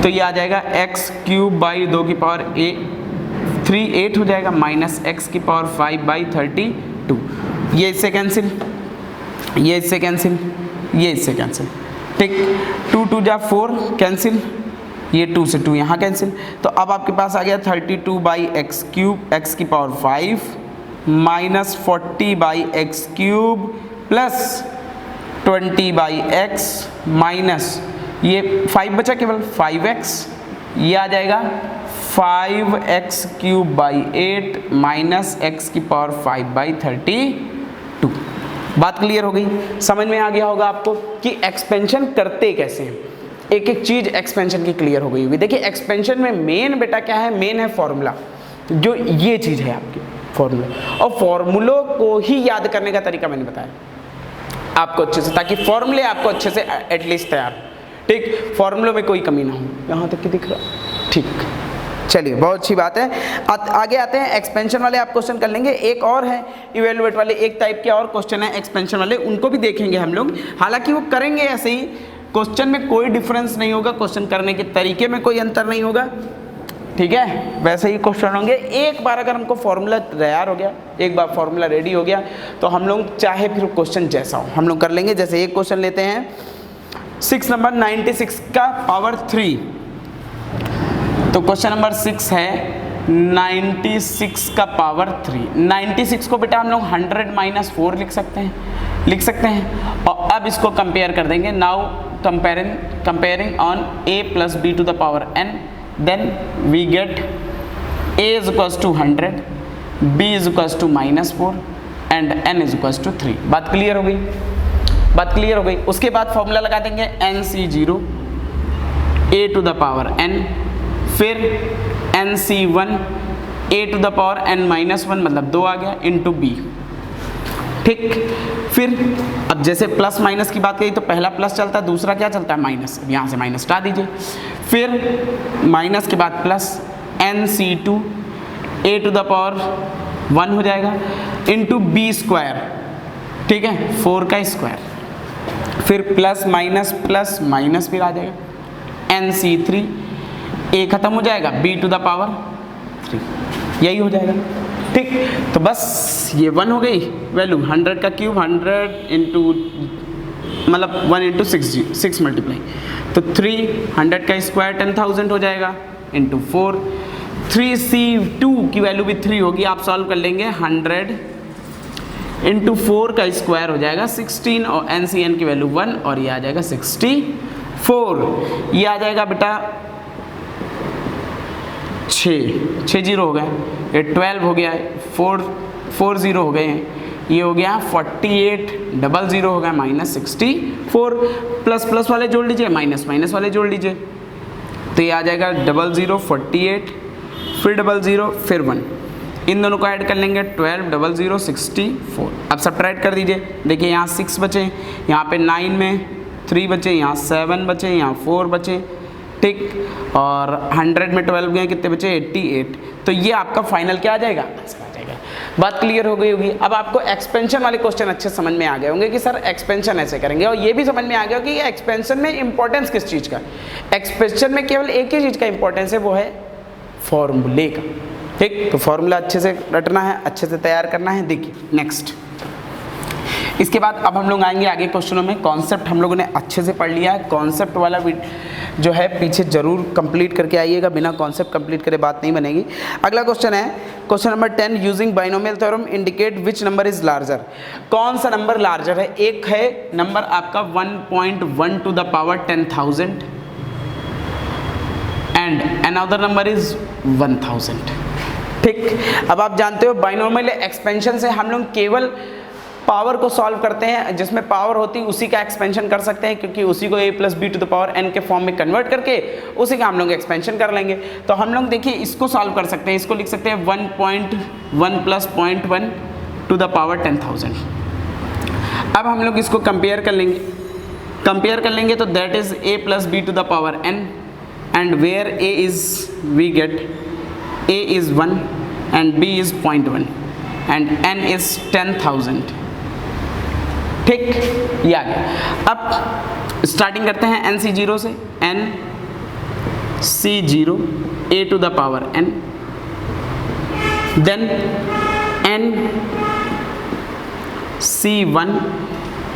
तो ये आ जाएगा x क्यूब बाई 2 की पावर 3 8 हो जाएगा, माइनस x की पावर 5/32, ये इससे कैंसिल, ये इससे कैंसिल, ये इससे कैंसिल, ठीक। 2 2 जा 4 कैंसिल, ये 2 से 2 यहाँ कैंसिल, तो अब आपके पास आ गया 32/x³ x की power 5 minus 40/x³ plus 20/x minus ये 5 बचा केवल 5x, ये आ जाएगा 5x³ 8 माइनस x की पावर 5/32। बात क्लियर हो गई, समझ में आ गया होगा आपको कि एक्सपेंशन करते कैसे हैं, एक एक चीज एक्सपेंशन की क्लियर हो गई होगी। देखिए एक्सपेंशन में मेन बेटा क्या है, मेन है फॉर्मूला, जो ये चीज है आपकी फॉर्मूला, और फॉर्मूलों को ही याद करने का तरीका मैंने बताया आपको अच्छे से, ताकि फॉर्मूले आपको अच्छे से एटलीस्ट तैयार, ठीक, फॉर्मूलों में कोई कमी ना हो। यहाँ तक कि दिख रहा, ठीक, चलिए बहुत अच्छी बात है। आगे आते हैं, एक्सपेंशन वाले आप क्वेश्चन कर लेंगे, एक और है इवेलुएट वाले, एक टाइप के और क्वेश्चन है एक्सपेंशन वाले, उनको भी देखेंगे हम लोग। हालांकि वो करेंगे ऐसे ही, क्वेश्चन में कोई डिफरेंस नहीं होगा, क्वेश्चन करने के तरीके में कोई अंतर नहीं होगा, ठीक है, वैसे ही क्वेश्चन होंगे। एक बार अगर हमको फॉर्मूला तैयार हो गया, एक बार फॉर्मूला रेडी हो गया, तो हम लोग चाहे फिर क्वेश्चन जैसा हो हम लोग कर लेंगे। जैसे एक क्वेश्चन लेते हैं 6 नंबर 96 का पावर 3, तो क्वेश्चन नंबर 6 है 96 का पावर 3। 96 को बेटा हम लोग 100 - 4 लिख सकते हैं, और अब इसको कंपेयर कर देंगे। Now comparing on a + b to the power n, then we get a is equals to 100, b is equals to -4 and n is equals to 3। बात क्लियर हो गई। उसके बाद फॉर्मूला लगा देंगे NC0 a to the power n, फिर NC1 a to the power n -1 मतलब 2 आ गया इंटू b, ठीक। फिर अब जैसे प्लस माइनस की बात करी तो पहला प्लस चलता है, दूसरा क्या चलता है, माइनस, यहाँ से माइनस हटा दीजिए। फिर माइनस के बाद plus NC2 a to the power 1 हो जाएगा इंटू b स्क्वायर, ठीक है, 4 का स्क्वायर। फिर प्लस माइनस फिर आ जाएगा NC3 a खत्म हो जाएगा b to the power 3, यही हो जाएगा, ठीक। तो बस ये 1 हो गई वैल्यू, 100 का क्यूब 100 इंटू मतलब 1 इंटू 6 मल्टीप्लाई, तो 300 का स्क्वायर 10,000 हो जाएगा इंटू 4, 3C2 की वैल्यू भी 3 होगी, आप सॉल्व कर लेंगे 100 इंटू 4 का स्क्वायर हो जाएगा 16, और NCN की वैल्यू 1, और ये आ जाएगा 64, ये आ जाएगा बेटा 6 जीरो हो गए, ये 12 हो गया, 4 जीरो हो गए हैं, ये हो गया 48, 00 हो गया -64, प्लस वाले जोड़ लीजिए, माइनस वाले जोड़ लीजिए, तो ये आ जाएगा 00 48, फिर 00 फिर 1, इन दोनों को ऐड कर लेंगे 12 00 64। अब सब्ट्रैक्ट कर दीजिए, देखिए यहाँ 6 बचे, यहाँ पे 9 में 3 बचे, यहाँ 7 बचे, यहाँ 4 बचे, ठीक, और 100 में 12 गए, कितने बचे 88, तो ये आपका फाइनल क्या आ जाएगा, आंसर आ जाएगा। बात क्लियर हो गई होगी। अब आपको एक्सपेंशन वाले क्वेश्चन अच्छे समझ में आ गए होंगे कि सर एक्सपेंशन ऐसे करेंगे, और ये भी समझ में आ गया कि एक्सपेंशन में इंपॉर्टेंस किस चीज़ का, एक्सपेंशन में केवल एक ही चीज़ का इंपॉर्टेंस है, वो है फॉर्मूले का, ठीक। तो फॉर्मूला अच्छे से रटना है, अच्छे से तैयार करना है। देखिए नेक्स्ट, इसके बाद अब हम लोग आएंगे आगे क्वेश्चनों में। कॉन्सेप्ट हम लोगों ने अच्छे से पढ़ लिया है, कॉन्सेप्ट वाला जो है पीछे जरूर कंप्लीट करके आइएगा, बिना कॉन्सेप्ट कंप्लीट करे बात नहीं बनेगी। अगला क्वेश्चन है question number 10, using binomial theorem indicate which number is larger. कौन सा नंबर लार्जर है, एक है नंबर आपका 1.1 to the power 10,000 and another number is 1000, ठीक। अब आप जानते हो बाइनोमियल एक्सपेंशन से हम लोग केवल पावर को सॉल्व करते हैं, जिसमें पावर होती है उसी का एक्सपेंशन कर सकते हैं, क्योंकि उसी को a + b to the power n के फॉर्म में कन्वर्ट करके उसी का हम लोग एक्सपेंशन कर लेंगे। तो हम लोग देखिए इसको सॉल्व कर सकते हैं, इसको लिख सकते हैं 1.1 + 0.1 to the power 10,000। अब हम लोग इसको कंपेयर कर लेंगे तो that is a + b to the power n, and where a is we get a is 1 and b is 0.1 and n is 10,000, ठीक, ये आ गया। अब स्टार्टिंग करते हैं NC0 से, NC0 a to the power n, then NC1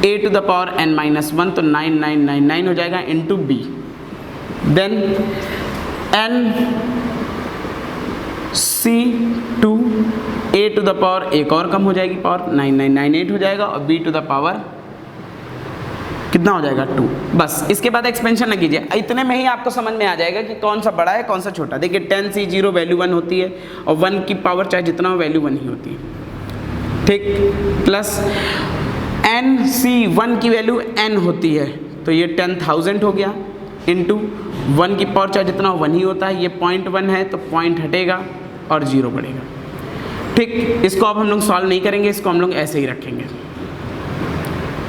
a to the power n -1, तो 9999 हो जाएगा into b, then n c two a to the power एक और कम हो जाएगी पावर 9998 हो जाएगा और बी टू द पावर कितना हो जाएगा 2। बस इसके बाद एक्सपेंशन न कीजिए, इतने में ही आपको समझ में आ जाएगा कि कौन सा बड़ा है कौन सा छोटा। देखिए 10C0 वैल्यू 1 होती है और 1 की पावर चाहे जितना हो वैल्यू 1 ही होती है, ठीक। प्लस NC1 की वैल्यू n होती है तो ये 10,000 हो गया, इंटू 1 की पावर चाहे जितना हो 1 ही होता है, ये 0.1 है तो पॉइंट हटेगा और 0 बढ़ेगा, ठीक। इसको अब हम लोग सॉल्व नहीं करेंगे, इसको हम लोग ऐसे ही रखेंगे,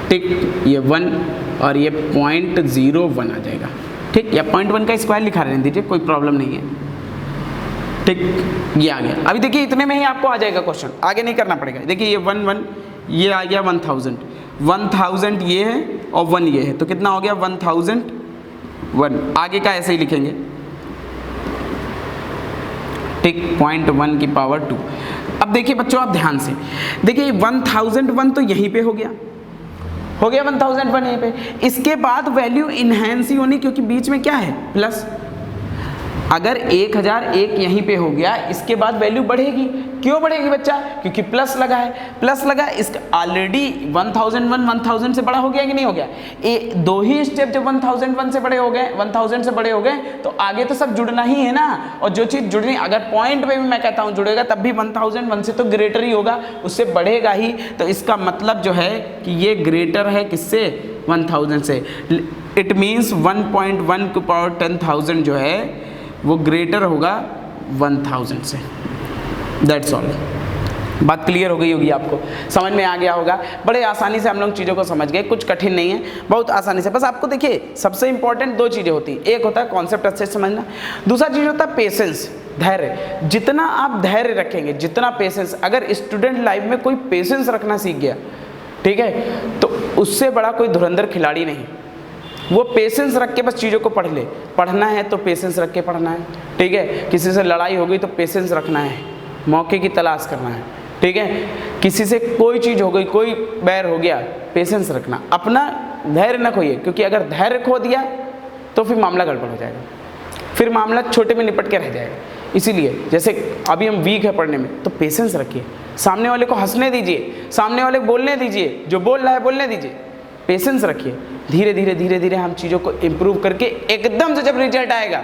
ठीक। ये 1 और ये 0.01 आ जाएगा, ठीक। या 0.1 का स्क्वायर लिखा रहने दीजिए, कोई प्रॉब्लम नहीं है, ठीक। ये आ गया। अभी देखिए इतने में ही आपको आ जाएगा क्वेश्चन, आगे नहीं करना पड़ेगा। देखिए ये 1 ये आ गया 1000 ये है और 1 ये है तो कितना हो गया 1001। आगे का ऐसे ही लिखेंगे, ठीक। 0.1 की पावर 2। अब देखिए बच्चों आप ध्यान से देखिए 1001 तो यहीं पे हो गया 1001 यहीं पे। इसके बाद वैल्यू इनहेंस ही होनी क्योंकि बीच में क्या है प्लस। अगर 1001 यहीं पे हो गया इसके बाद वैल्यू बढ़ेगी। क्यों बढ़ेगी बच्चा? क्योंकि प्लस लगा है, प्लस लगा इसका ऑलरेडी 1001 से बड़ा हो गया कि नहीं हो गया। दो ही स्टेप जब 1001 से बड़े हो गए 1000 से बड़े हो गए तो आगे तो सब जुड़ना ही है ना। और जो चीज़ जुड़नी अगर पॉइंट पे भी मैं कहता हूँ जुड़ेगा तब भी 1001 से तो ग्रेटर ही होगा, उससे बढ़ेगा ही। तो इसका मतलब जो है कि ये ग्रेटर है किससे 1000 से। इट मीन्स 1.1 की पावर 10,000 जो है वो ग्रेटर होगा 1000 से। That's all. बात क्लियर हो गई होगी, आपको समझ में आ गया होगा। बड़े आसानी से हम लोग चीज़ों को समझ गए, कुछ कठिन नहीं है, बहुत आसानी से। बस आपको देखिए सबसे इंपॉर्टेंट 2 चीज़ें होती हैं, एक होता है कॉन्सेप्ट अच्छे से समझना, दूसरा चीज़ होता है पेशेंस, धैर्य। जितना आप धैर्य रखेंगे, जितना पेशेंस, अगर स्टूडेंट लाइफ में कोई पेशेंस रखना सीख गया, ठीक है, तो उससे बड़ा कोई धुरंधर खिलाड़ी नहीं। वो पेशेंस रख के बस चीज़ों को पढ़ ले। पढ़ना है तो पेशेंस रख के पढ़ना है, ठीक है। किसी से लड़ाई हो गई तो पेशेंस रखना है, मौके की तलाश करना है, ठीक है। किसी से कोई चीज़ हो गई, कोई बैर हो गया, पेशेंस रखना, अपना धैर्य न खोइए। क्योंकि अगर धैर्य खो दिया तो फिर मामला गड़बड़ हो जाएगा, फिर मामला छोटे में निपट के रह जाएगा। इसीलिए जैसे अभी हम वीक है पढ़ने में तो पेशेंस रखिए, सामने वाले को हंसने दीजिए, सामने वाले को बोलने दीजिए, जो बोल रहा है बोलने दीजिए, पेशेंस रखिए। धीरे धीरे हम चीज़ों को इम्प्रूव करके एकदम से जब रिजल्ट आएगा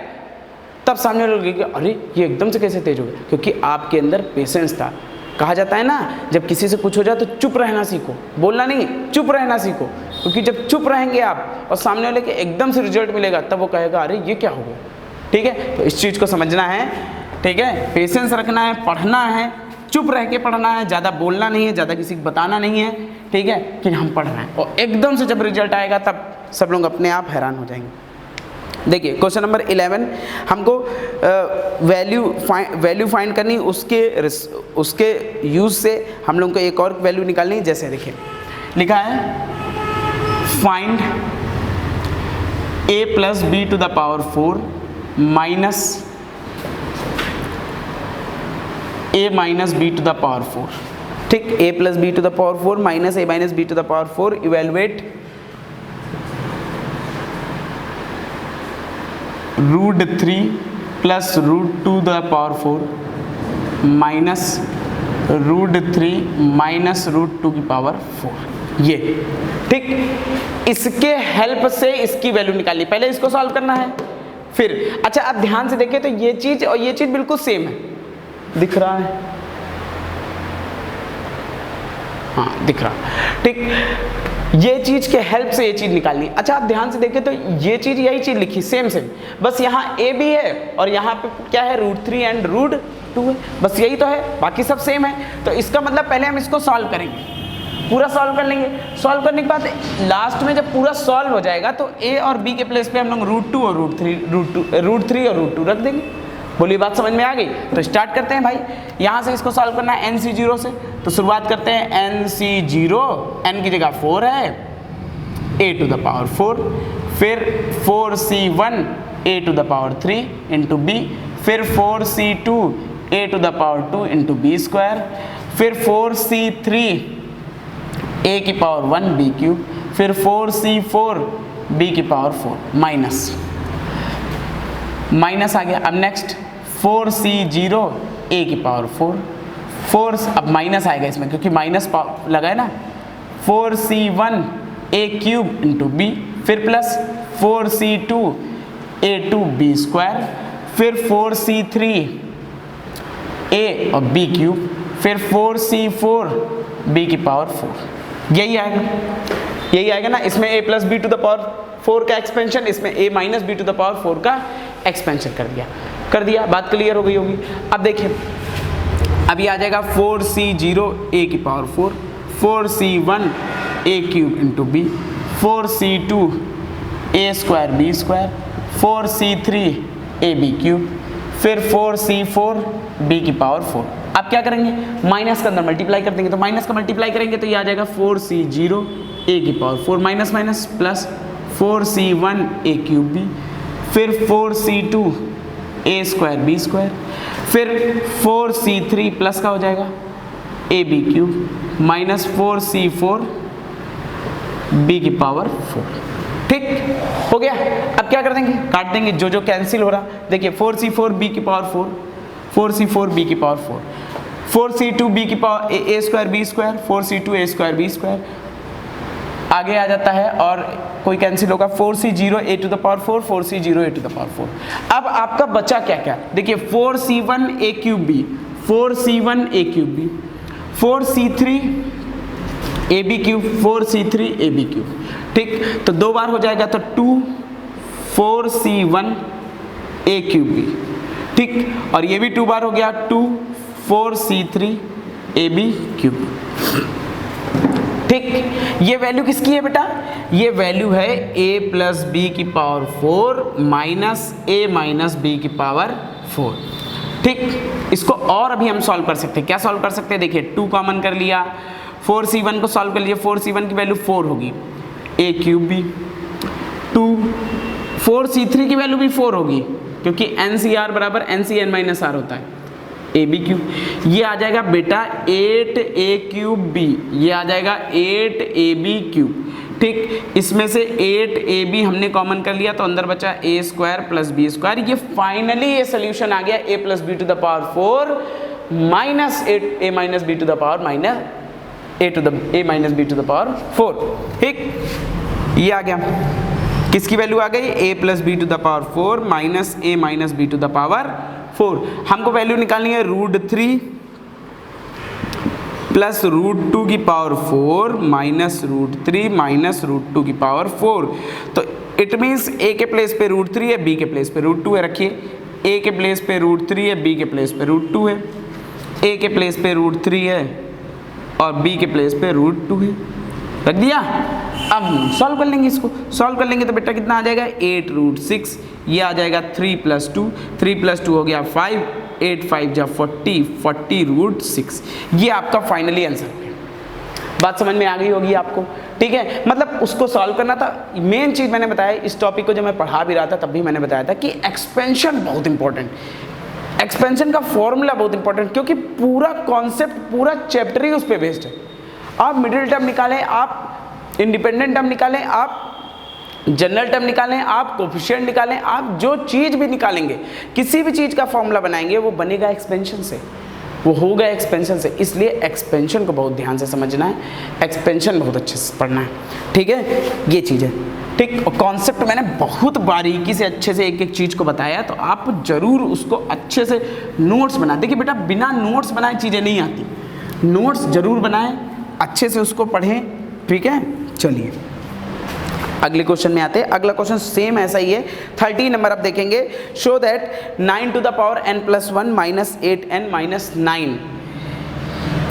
तब सामने वाले लगेगा अरे ये एकदम से कैसे तेज हो गया, क्योंकि आपके अंदर पेशेंस था। कहा जाता है ना जब किसी से कुछ हो जाए तो चुप रहना सीखो, बोलना नहीं, चुप रहना सीखो। क्योंकि जब चुप रहेंगे आप और सामने वाले के एकदम से रिजल्ट मिलेगा तब वो कहेगा अरे ये क्या हो गया, ठीक है। तो इस चीज़ को समझना है, ठीक है। पेशेंस रखना है, पढ़ना है, चुप रह के पढ़ना है, ज़्यादा बोलना नहीं है, ज़्यादा किसी को बताना नहीं है, ठीक है, कि हम पढ़ रहे हैं। और एकदम से जब रिजल्ट आएगा तब सब लोग अपने आप हैरान हो जाएंगे। देखिए क्वेश्चन नंबर 11 हमको वैल्यू फाइंड करनी, उसके यूज़ से हम लोग को एक और वैल्यू निकालनी है। जैसे देखिए लिखा है find a + b to the power 4 minus a - b to the power 4, ठीक। a + b to the power 4 minus a - b to the power 4 evaluate √3 + √2 the power 4 minus √3 minus √2 की पावर 4, ये ठीक। इसके हेल्प से इसकी वैल्यू निकालनी, पहले इसको सॉल्व करना है फिर। अच्छा आप ध्यान से देखिए तो ये चीज़ और ये चीज़ बिल्कुल सेम है, दिख रहा है, हाँ दिख रहा, ठीक। ये चीज़ के हेल्प से ये चीज़ निकालनी। अच्छा आप ध्यान से देखें तो ये चीज़ यही चीज़ लिखी सेम, बस यहाँ a भी है और यहाँ पे क्या है √3 एंड √2 है, बस यही तो है, बाकी सब सेम है। तो इसका मतलब पहले हम इसको सॉल्व करेंगे, पूरा सॉल्व कर लेंगे। सॉल्व करने के बाद लास्ट में जब पूरा सॉल्व हो जाएगा तो a और b के प्लेस पे हम लोग √2 और √3 और √2 रख देंगे। बोलिए बात समझ में आ गई? तो स्टार्ट करते हैं भाई। यहाँ से इसको सॉल्व करना है NC0 से, तो शुरुआत करते हैं NC0, n की जगह 4 है, a to the power 4, फिर 4C1 a to the power 3 into b, फिर 4C2 a to the power 2 into b square, फिर 4C3 a की पावर 1 b क्यूब, फिर 4C4 b की पावर 4 माइनस माइनस आ गया। अब नेक्स्ट 4c0 a की पावर 4, 4 अब माइनस आएगा इसमें क्योंकि माइनस लगा है ना, 4c1 a cube into b, फिर plus 4c2 a2 b square, फिर 4c3 a और b क्यूब, फिर 4c4 b की पावर 4। यही आएगा ना। इसमें a plus b to the power 4 का एक्सपेंशन, इसमें a minus b to the power 4 का एक्सपेंशन कर दिया। बात क्लियर हो गई होगी। अब देखिए अभी आ जाएगा 4c0 a की power 4, 4c1 a cube into b, 4c2 a square b square, 4c3 a b cube, फिर 4c4 b की पावर 4। अब क्या करेंगे, माइनस के अंदर मल्टीप्लाई कर देंगे, तो माइनस का मल्टीप्लाई करेंगे तो ये आ जाएगा 4c0 a की power 4 minus minus plus 4c1 a cube b, फिर 4c2 a square b square, फिर 4c3 प्लस का हो जाएगा a b cube minus 4c4 b की पावर 4। ठीक हो गया। अब क्या कर देंगे, काट देंगे, जो कैंसिल हो रहा। देखिए 4c4 b की पावर 4, 4c4 b की पावर 4, 4c2 b की power a square b square, 4c2 a square b square आगे आ जाता है और कोई कैंसिल होगा, 4c0 a to the power 4, 4c0 a to the power 4। अब आपका बचा क्या, देखिए 4c1 a cube b, 4c1 a cube b, 4c3 a b cube, 4c3 a b cube. ठीक, तो 2 बार हो जाएगा तो 2 4c1 a क्यूब b। ठीक, और ये भी 2 बार हो गया, 2 4c3 a b क्यूब। ठीक, ये वैल्यू किसकी है बेटा, ये वैल्यू है a प्लस बी की power 4 minus a minus b की पावर 4। ठीक, इसको और अभी हम सॉल्व कर सकते हैं। क्या सॉल्व कर सकते हैं, देखिए 2 कॉमन कर लिया, 4c1 को सॉल्व कर लिया, 4c1 की वैल्यू 4 होगी, a क्यूब b, 2 4c3 की वैल्यू भी 4 होगी क्योंकि NCR बराबर NCN माइनस R होता है, ए बी क्यूब। ये आ जाएगा बेटा 8a क्यूब b, ये आ जाएगा 8ab क्यूब। ठीक, इसमें से 8ab हमने कॉमन कर लिया तो अंदर बचा a square plus b square. ये फाइनली ये सोल्यूशन आ गया a plus b to the power 4 minus 8a minus b to the power minus a minus b to the power 4। ठीक, ये आ गया, किसकी वैल्यू आ गई, a plus b to the power 4 minus a minus b to the power 4। हमको वैल्यू निकालनी है √3 प्लस √2 की पावर 4 माइनस √3 माइनस √2 की पावर 4। तो इट मीन्स a के प्लेस पे √3 है, b के प्लेस पे √2 है। रखिए a के प्लेस पे √3 है, b के प्लेस पे √2 है, a के प्लेस पे √3 है और b के प्लेस पे √2 है। रख दिया। अब सॉल्व कर लेंगे, इसको सॉल्व कर लेंगे तो बेटा कितना आ जाएगा 8√6, ये आ जाएगा 3 + 2, 3 + 2 हो गया 5, 8 5 जा 40, 40√6। ये आपका फाइनली आंसर है। बात समझ में आ गई होगी आपको, ठीक है। मतलब उसको सॉल्व करना था। मेन चीज़ मैंने बताया, इस टॉपिक को जब मैं पढ़ा भी रहा था तब भी मैंने बताया था कि एक्सपेंशन बहुत इंपॉर्टेंट, एक्सपेंशन का फॉर्मूला बहुत इंपॉर्टेंट, क्योंकि पूरा कॉन्सेप्ट पूरा चैप्टर ही उस पर बेस्ड है। आप मिडिल टर्म निकालें, आप इंडिपेंडेंट टर्म निकालें, आप जनरल टर्म निकालें, आप कोफिशिएंट निकालें, आप जो चीज़ भी निकालेंगे, किसी भी चीज़ का फॉर्मूला बनाएंगे वो बनेगा एक्सपेंशन से, वो होगा एक्सपेंशन से। इसलिए एक्सपेंशन को बहुत ध्यान से समझना है, एक्सपेंशन बहुत अच्छे से पढ़ना है, ठीक है। ये चीज़ है, ठीक। और कॉन्सेप्ट मैंने बहुत बारीकी से अच्छे से एक एक चीज़ को बताया, तो आप ज़रूर उसको अच्छे से नोट्स बना। देखिए बेटा, बिना नोट्स बनाए चीज़ें नहीं आती, नोट्स ज़रूर बनाएं, अच्छे से उसको पढ़ें, ठीक है। चलिए अगले क्वेश्चन में आते हैं। अगला क्वेश्चन सेम ऐसा ही है, 30 नंबर आप देखेंगे। Show that 9 to the power n+1 minus 8n minus 9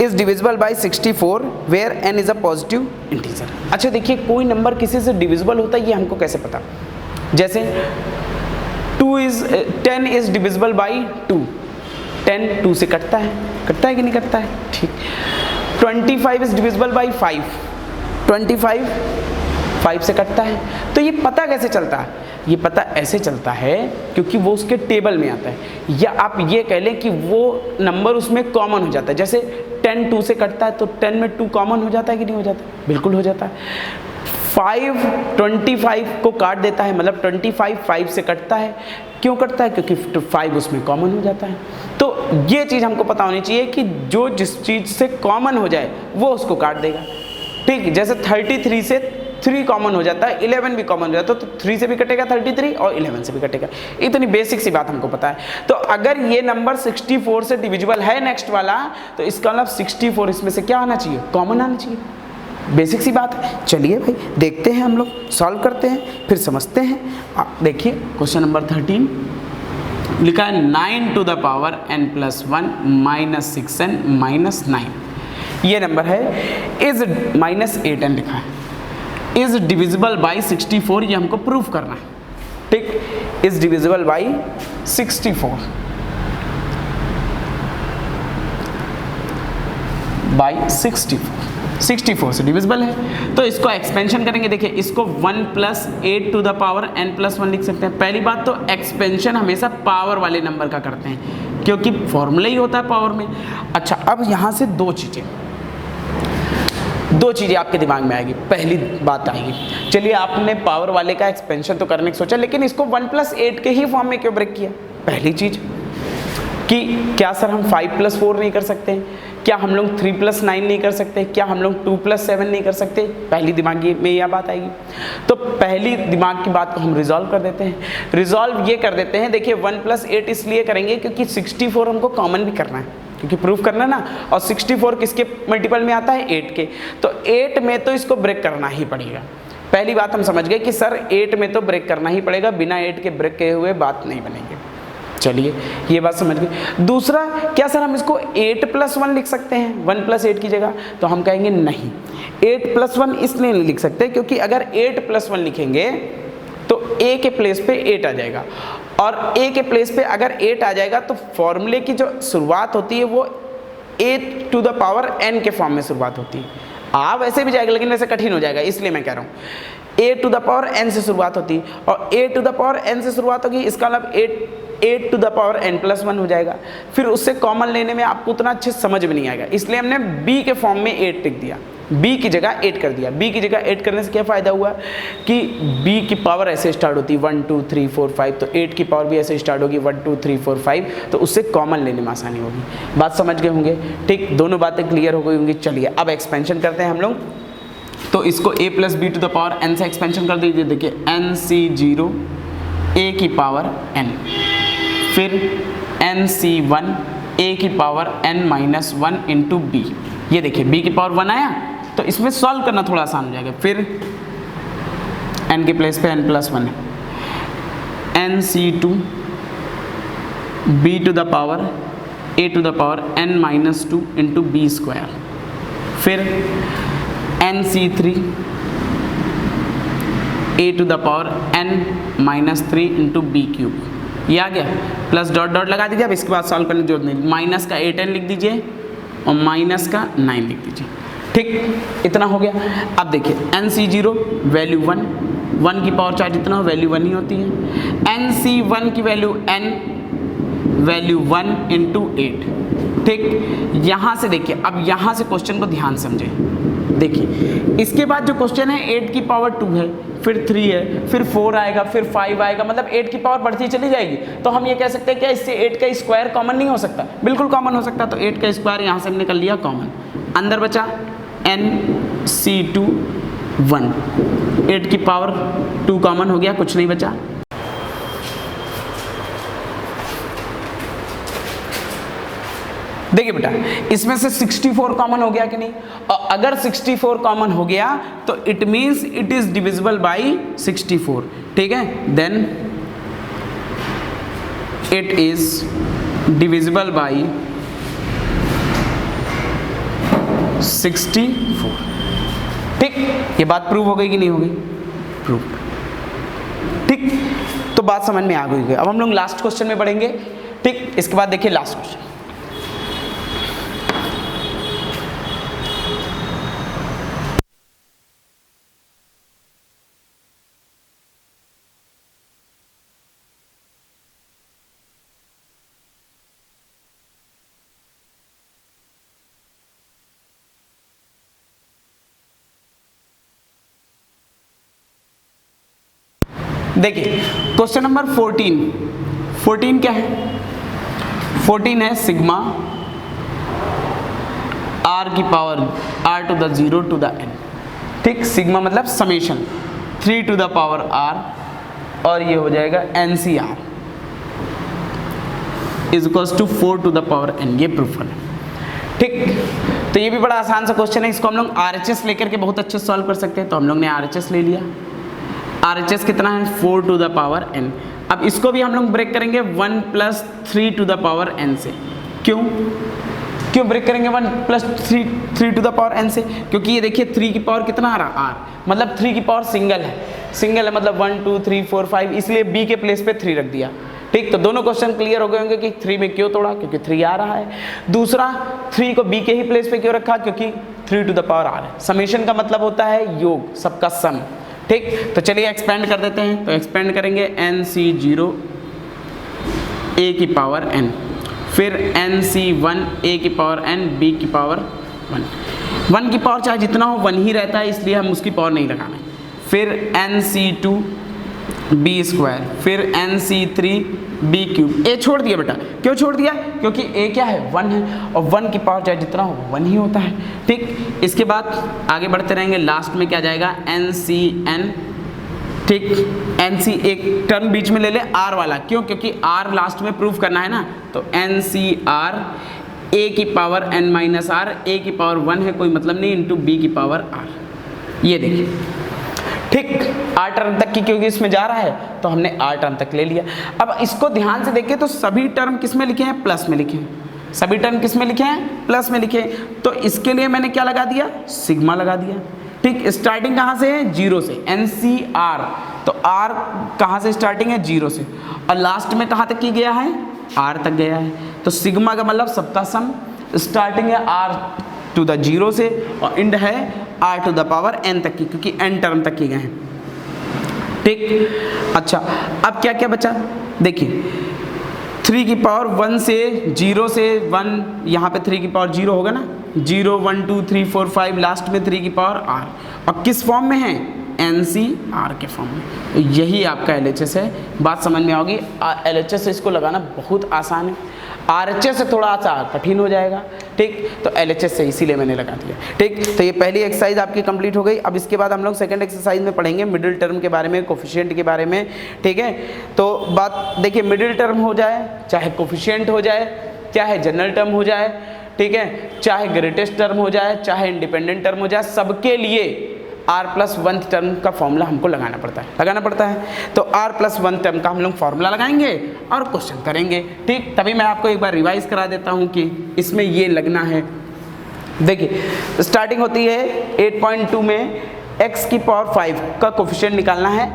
is divisible by 64 where n is a positive integer। अच्छा देखिए, कोई नंबर किसी से डिविजिबल होता है ये हमको कैसे पता। जैसे 10 is divisible by 2, 10 2 से कटता है कि नहीं कटता है, ठीक। 25 is divisible by 5, 25 5 से कटता है। तो ये पता कैसे चलता है, ये पता ऐसे चलता है क्योंकि वो उसके टेबल में आता है, या आप ये कह लें कि वो नंबर उसमें कॉमन हो जाता है। जैसे 10 2 से कटता है तो 10 में 2 कॉमन हो जाता है कि नहीं हो जाता, बिल्कुल हो जाता है। 5 25 को काट देता है, मतलब 25 5 से कटता है। क्यों कटता है? क्योंकि 5 उसमें कॉमन हो जाता है। तो ये चीज़ हमको पता होनी चाहिए कि जो जिस चीज़ से कॉमन हो जाए वो उसको काट देगा। ठीक, जैसे 33 से 3 कॉमन हो जाता है, 11 भी कॉमन हो जाता है, तो 3 से भी कटेगा 33 और 11 से भी कटेगा। इतनी बेसिक सी बात हमको पता है। तो अगर ये नंबर 64 से डिविजिबल है नेक्स्ट वाला, तो इसका मतलब 64 इसमें से क्या आना चाहिए? कॉमन आना चाहिए। बेसिक सी बात है। चलिए भाई देखते हैं, हम लोग सॉल्व करते हैं, फिर समझते हैं। देखिए क्वेश्चन नंबर 13 लिखा है 9 to the power n plus 1 minus 6n minus 9। ये नंबर है, इज माइनस 8n लिखा है, इज डिविजिबल बाई 64, ये हमको प्रूफ करना है। ठीक, इज डिविजिबल बाई 64 बाई 64 से डिविजिबल है, तो इसको एक्सपेंशन करेंगे। देखिए इसको 1 plus 8 to the power n plus 1 लिख सकते हैं। पहली बात तो एक्सपेंशन हमेशा पावर वाले नंबर का करते हैं, क्योंकि फॉर्मूला ही होता है पावर में। अच्छा, अब यहाँ से दो चीज़ें आपके दिमाग में आएगी। पहली बात आएगी, चलिए आपने पावर वाले का एक्सपेंशन तो करने की सोचा, लेकिन इसको 1 प्लस 8 के ही फॉर्म में क्यों ब्रेक किया? पहली चीज़ कि क्या सर हम 5 प्लस 4 नहीं कर सकते? क्या हम लोग 3 प्लस 9 नहीं कर सकते? क्या हम लोग 2 प्लस 7 नहीं कर सकते? पहली दिमाग में यह बात आएगी। तो पहली दिमाग की बात को हम रिजॉल्व कर देते हैं। रिजॉल्व ये कर देते हैं, देखिए 1 प्लस 8 इसलिए करेंगे क्योंकि 64 हमको कॉमन भी करना है, क्योंकि प्रूफ करना ना, और 64 किसके मल्टीपल में आता है? 8 के। तो 8 में तो इसको ब्रेक करना ही पड़ेगा। पहली बात हम समझ गए कि सर 8 में तो ब्रेक करना ही पड़ेगा, बिना 8 के ब्रेक किए हुए बात नहीं बनेगी। चलिए ये बात समझ गए। दूसरा, क्या सर हम इसको 8 प्लस 1 लिख सकते हैं 1 प्लस 8 की जगह? तो हम कहेंगे नहीं, 8 प्लस 1 इसलिए नहीं लिख सकते क्योंकि अगर 8 प्लस 1 लिखेंगे तो a के प्लेस पे 8 आ जाएगा, और a के प्लेस पे अगर 8 आ जाएगा तो फॉर्मूले की जो शुरुआत होती है वो a to the power n के फॉर्म में शुरुआत होती है। आ वैसे भी जाएगा, लेकिन वैसे कठिन हो जाएगा, इसलिए मैं कह रहा हूँ a to the power n से शुरुआत होती है, और a to the power n से शुरुआत होगी, इसका मतलब 8 to the power n plus 1 हो जाएगा। फिर उससे कॉमन लेने में आपको उतना अच्छे समझ में नहीं आएगा, इसलिए हमने b के फॉर्म में 8 लिख दिया, b की जगह 8 कर दिया। b की जगह 8 करने से क्या फ़ायदा हुआ कि b की पावर ऐसे स्टार्ट होती है 1 2 3 4 5, तो 8 की पावर भी ऐसे स्टार्ट होगी 1 2 3 4 5, तो उससे कॉमन लेने में आसानी होगी। बात समझ गए होंगे? ठीक, दोनों बातें क्लियर हो गई होंगी। चलिए अब एक्सपेंशन करते हैं हम लोग। तो इसको a plus b to the power n से एक्सपेंशन कर दीजिए। देखिए nc0 a की पावर n, फिर nc1 a की power n minus 1 into b. ये देखिए b की पावर 1 आया, तो इसमें सॉल्व करना थोड़ा आसान हो जाएगा। फिर n के प्लेस पे n प्लस 1 है, nc2 b to the power a to the power n minus 2 into b square, फिर nc3 a to the power n minus 3 into b cube. ये आ गया, प्लस डॉट डॉट लगा दीजिए। अब इसके बाद सॉल्व करने की जरूरत नहीं, माइनस का 8n लिख दीजिए और माइनस का 9 लिख दीजिए। ठीक, इतना हो गया। अब देखिए nc0 वैल्यू 1 की पावर चाहे जितना हो वैल्यू 1 ही होती है। nc1 की वैल्यू n, वैल्यू 1 इंटू 8। ठीक, यहाँ से देखिए, अब यहाँ से क्वेश्चन को ध्यान समझे। देखिए इसके बाद जो क्वेश्चन है 8 की पावर 2 है, फिर 3 है, फिर 4 आएगा, फिर 5 आएगा, मतलब 8 की पावर बढ़ती चली जाएगी। तो हम ये कह सकते हैं क्या इससे 8 का स्क्वायर कॉमन नहीं हो सकता? बिल्कुल कॉमन हो सकता। तो 8 का स्क्वायर यहाँ से हमने कर लिया कॉमन, अंदर बचा nc2 1, 8 की पावर 2 कॉमन हो गया, कुछ नहीं बचा। देखिए बेटा, इसमें से 64 कॉमन हो गया कि नहीं? और अगर 64 कॉमन हो गया तो it means it is divisible by 64। ठीक है, then it is divisible by 64। ठीक, ये बात प्रूव हो गई कि नहीं हो गई? प्रूव। ठीक, तो बात समझ में आ गई। अब हम लोग लास्ट क्वेश्चन में बढ़ेंगे। ठीक, इसके बाद देखिए लास्ट क्वेश्चन। देखिए क्वेश्चन नंबर 14 क्या है? 14 है सिग्मा r की पावर r to the 0 to the n। ठीक, सिग्मा मतलब summation 3 to the power r और ये हो जाएगा NCR is equals to 4 to the power n। ये प्रूफ है। ठीक, तो ये भी बड़ा आसान सा क्वेश्चन है, इसको हम लोग RHS लेकर के बहुत अच्छे से सॉल्व कर सकते हैं। तो हम लोग ने RHS ले लिया। RHS कितना है? 4 टू द पावर n। अब इसको भी हम लोग ब्रेक करेंगे 1 plus 3 to the power n से। क्यों ब्रेक करेंगे 1 plus 3 to the power n से? क्योंकि ये देखिए 3 की पावर कितना आ रहा है? r, मतलब 3 की पावर सिंगल है मतलब 1 2 3 4 5, इसलिए b के प्लेस पे 3 रख दिया। ठीक, तो दोनों क्वेश्चन क्लियर हो गए होंगे कि 3 में क्यों तोड़ा, क्योंकि 3 आ रहा है। दूसरा 3 को b के ही प्लेस पे क्यों रखा, क्योंकि 3 टू द पावर r है। समेशन का मतलब होता है योग, सबका सम। ठीक, तो चलिए एक्सपेंड कर देते हैं। तो एक्सपेंड करेंगे NC0 a की पावर n, फिर NC1 a की पावर n b की पावर 1 की पावर चाहे जितना हो 1 ही रहता है, इसलिए हम उसकी पावर नहीं लगाना है। फिर NC2 b स्क्वायर, फिर NC3 b क्यूब। a छोड़ दिया बेटा, क्यों छोड़ दिया? क्योंकि a क्या है? 1 है, और 1 की पावर चाहे जितना हो 1 ही होता है। ठीक, इसके बाद आगे बढ़ते रहेंगे। लास्ट में क्या जाएगा? NCN। ठीक, NC एक टर्म बीच में ले ले r वाला, क्यों? क्योंकि r लास्ट में प्रूफ करना है ना। तो NCR a की power n minus r, a की पावर 1 है, कोई मतलब नहीं, इंटू b की पावर r। ये देखिए, ठीक, r टर्म तक की क्योंकि इसमें जा रहा है तो हमने r टर्म तक ले लिया। अब इसको ध्यान से देखिए तो सभी टर्म किस में लिखे हैं? प्लस में लिखे हैं। सभी टर्म किस में लिखे हैं? प्लस में लिखे हैं। तो इसके लिए मैंने क्या लगा दिया? सिग्मा लगा दिया। ठीक, स्टार्टिंग कहाँ से है? 0 से, NCR। तो r कहाँ से स्टार्टिंग है? 0 से, और लास्ट में कहाँ तक की गया है? r तक गया है। तो सिग्मा का मतलब सबका सम, स्टार्टिंग है r टू द 0 से और एंड है r to the power n तक की, क्योंकि n टर्म तक की गए हैं। ठीक, अच्छा, अब क्या क्या बचा? देखिए 3 की पावर 1 से 0 से 1, यहाँ पे 3 की पावर 0 होगा ना, 0 1 2 3 4 5, लास्ट में 3 की पावर r, और किस फॉर्म में है? NCR के फॉर्म में। तो यही आपका LHS है। बात समझ में आओगी। LHS से इसको लगाना बहुत आसान है, RHS से थोड़ा सा कठिन हो जाएगा। ठीक, तो LHS से इसीलिए मैंने लगा दिया। ठीक, तो ये पहली एक्सरसाइज आपकी कंप्लीट हो गई। अब इसके बाद हम लोग सेकंड एक्सरसाइज में पढ़ेंगे मिडिल टर्म के बारे में, कोफिशिएंट के बारे में। ठीक है, तो बात देखिए, मिडिल टर्म हो जाए, चाहे कोफिशिएंट हो जाए, चाहे जनरल टर्म हो जाए, ठीक है, चाहे ग्रेटेस्ट टर्म हो जाए, चाहे इंडिपेंडेंट टर्म हो जाए, सबके लिए r प्लस 1 टर्म का फॉर्मूला हमको लगाना पड़ता है। तो r प्लस 1 टर्म का हम लोग फॉर्मूला लगाएंगे और क्वेश्चन करेंगे। ठीक, तभी मैं आपको एक बार रिवाइज करा देता हूं कि इसमें ये लगना है। देखिए स्टार्टिंग होती है 8.2 में x की पावर 5 का कोफिशिएंट निकालना है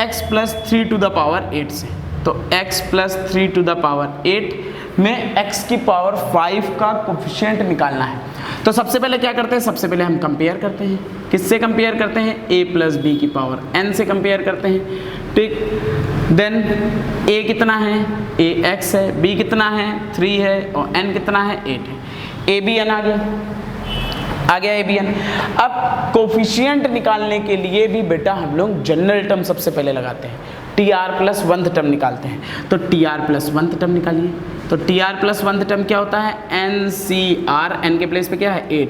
x plus 3 to the power 8 से। तो x plus 3 to the power 8 में x की पावर 5 का कोफिशिएंट निकालना है। तो सबसे पहले क्या करते हैं? सबसे पहले हम कंपेयर करते हैं। किससे कंपेयर करते हैं? a प्लस b की पावर n से कंपेयर करते हैं। ठीक, देन a कितना है? a x है, b कितना है? 3 है, और n कितना है? 8 है। a b n आ गया a b n। अब कोफिशिएंट निकालने के लिए भी बेटा हम लोग जनरल टर्म सबसे पहले लगाते हैं, TR प्लस 1 टर्म निकालते हैं। तो TR प्लस 1 टर्म निकालिए। तो TR प्लस 1 टर्म क्या होता है? NCR, n के प्लेस पे क्या है? 8,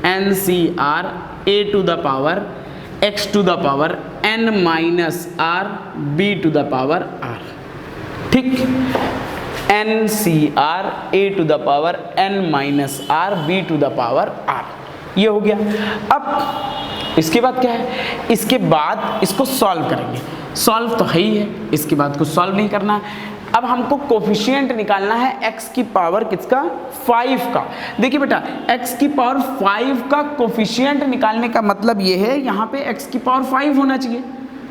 NCR a to the power x to the power n minus r b to the power r। ठीक, NCR a to the power n minus r b to the power r। ये हो गया। अब इसके बाद क्या है? इसके बाद इसको सॉल्व करेंगे। सॉल्व तो है ही है, इसके बाद कुछ सॉल्व नहीं करना। अब हमको कोफिशिएंट निकालना है x की पावर किसका? 5 का। देखिए बेटा, x की पावर 5 का कोफिशिएंट निकालने का मतलब ये है, यहाँ पे x की पावर 5 होना चाहिए।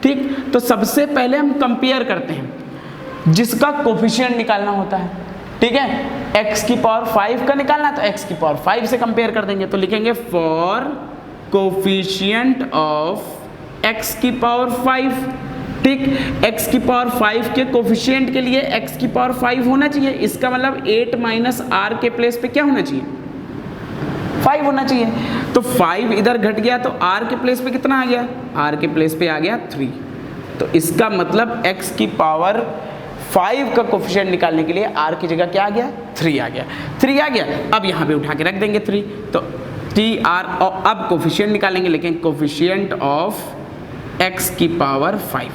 ठीक, तो सबसे पहले हम कंपेयर करते हैं जिसका कोफिशिएंट निकालना होता है। ठीक है, x की पावर 5 का निकालना है तो x की पावर 5 से कंपेयर कर देंगे। तो लिखेंगे फॉर कोफिशिएंट ऑफ x की पावर 5। ठीक, x की पावर 5 के कोफिशिएंट के लिए x की पावर 5 होना चाहिए। इसका मतलब 8 माइनस r के प्लेस पे क्या होना चाहिए? 5 होना चाहिए। तो 5 इधर घट गया तो r के प्लेस पे कितना आ गया? r के प्लेस पे आ गया 3। तो इसका मतलब x की पावर 5 का कोफिशिएंट निकालने के लिए r की जगह क्या आ गया, 3 आ गया, 3 आ गया। अब यहाँ पे उठा के रख देंगे 3, तो TR, और अब कोफिशिएंट निकालेंगे, लेकिन कोफिशिएंट ऑफ x की पावर 5,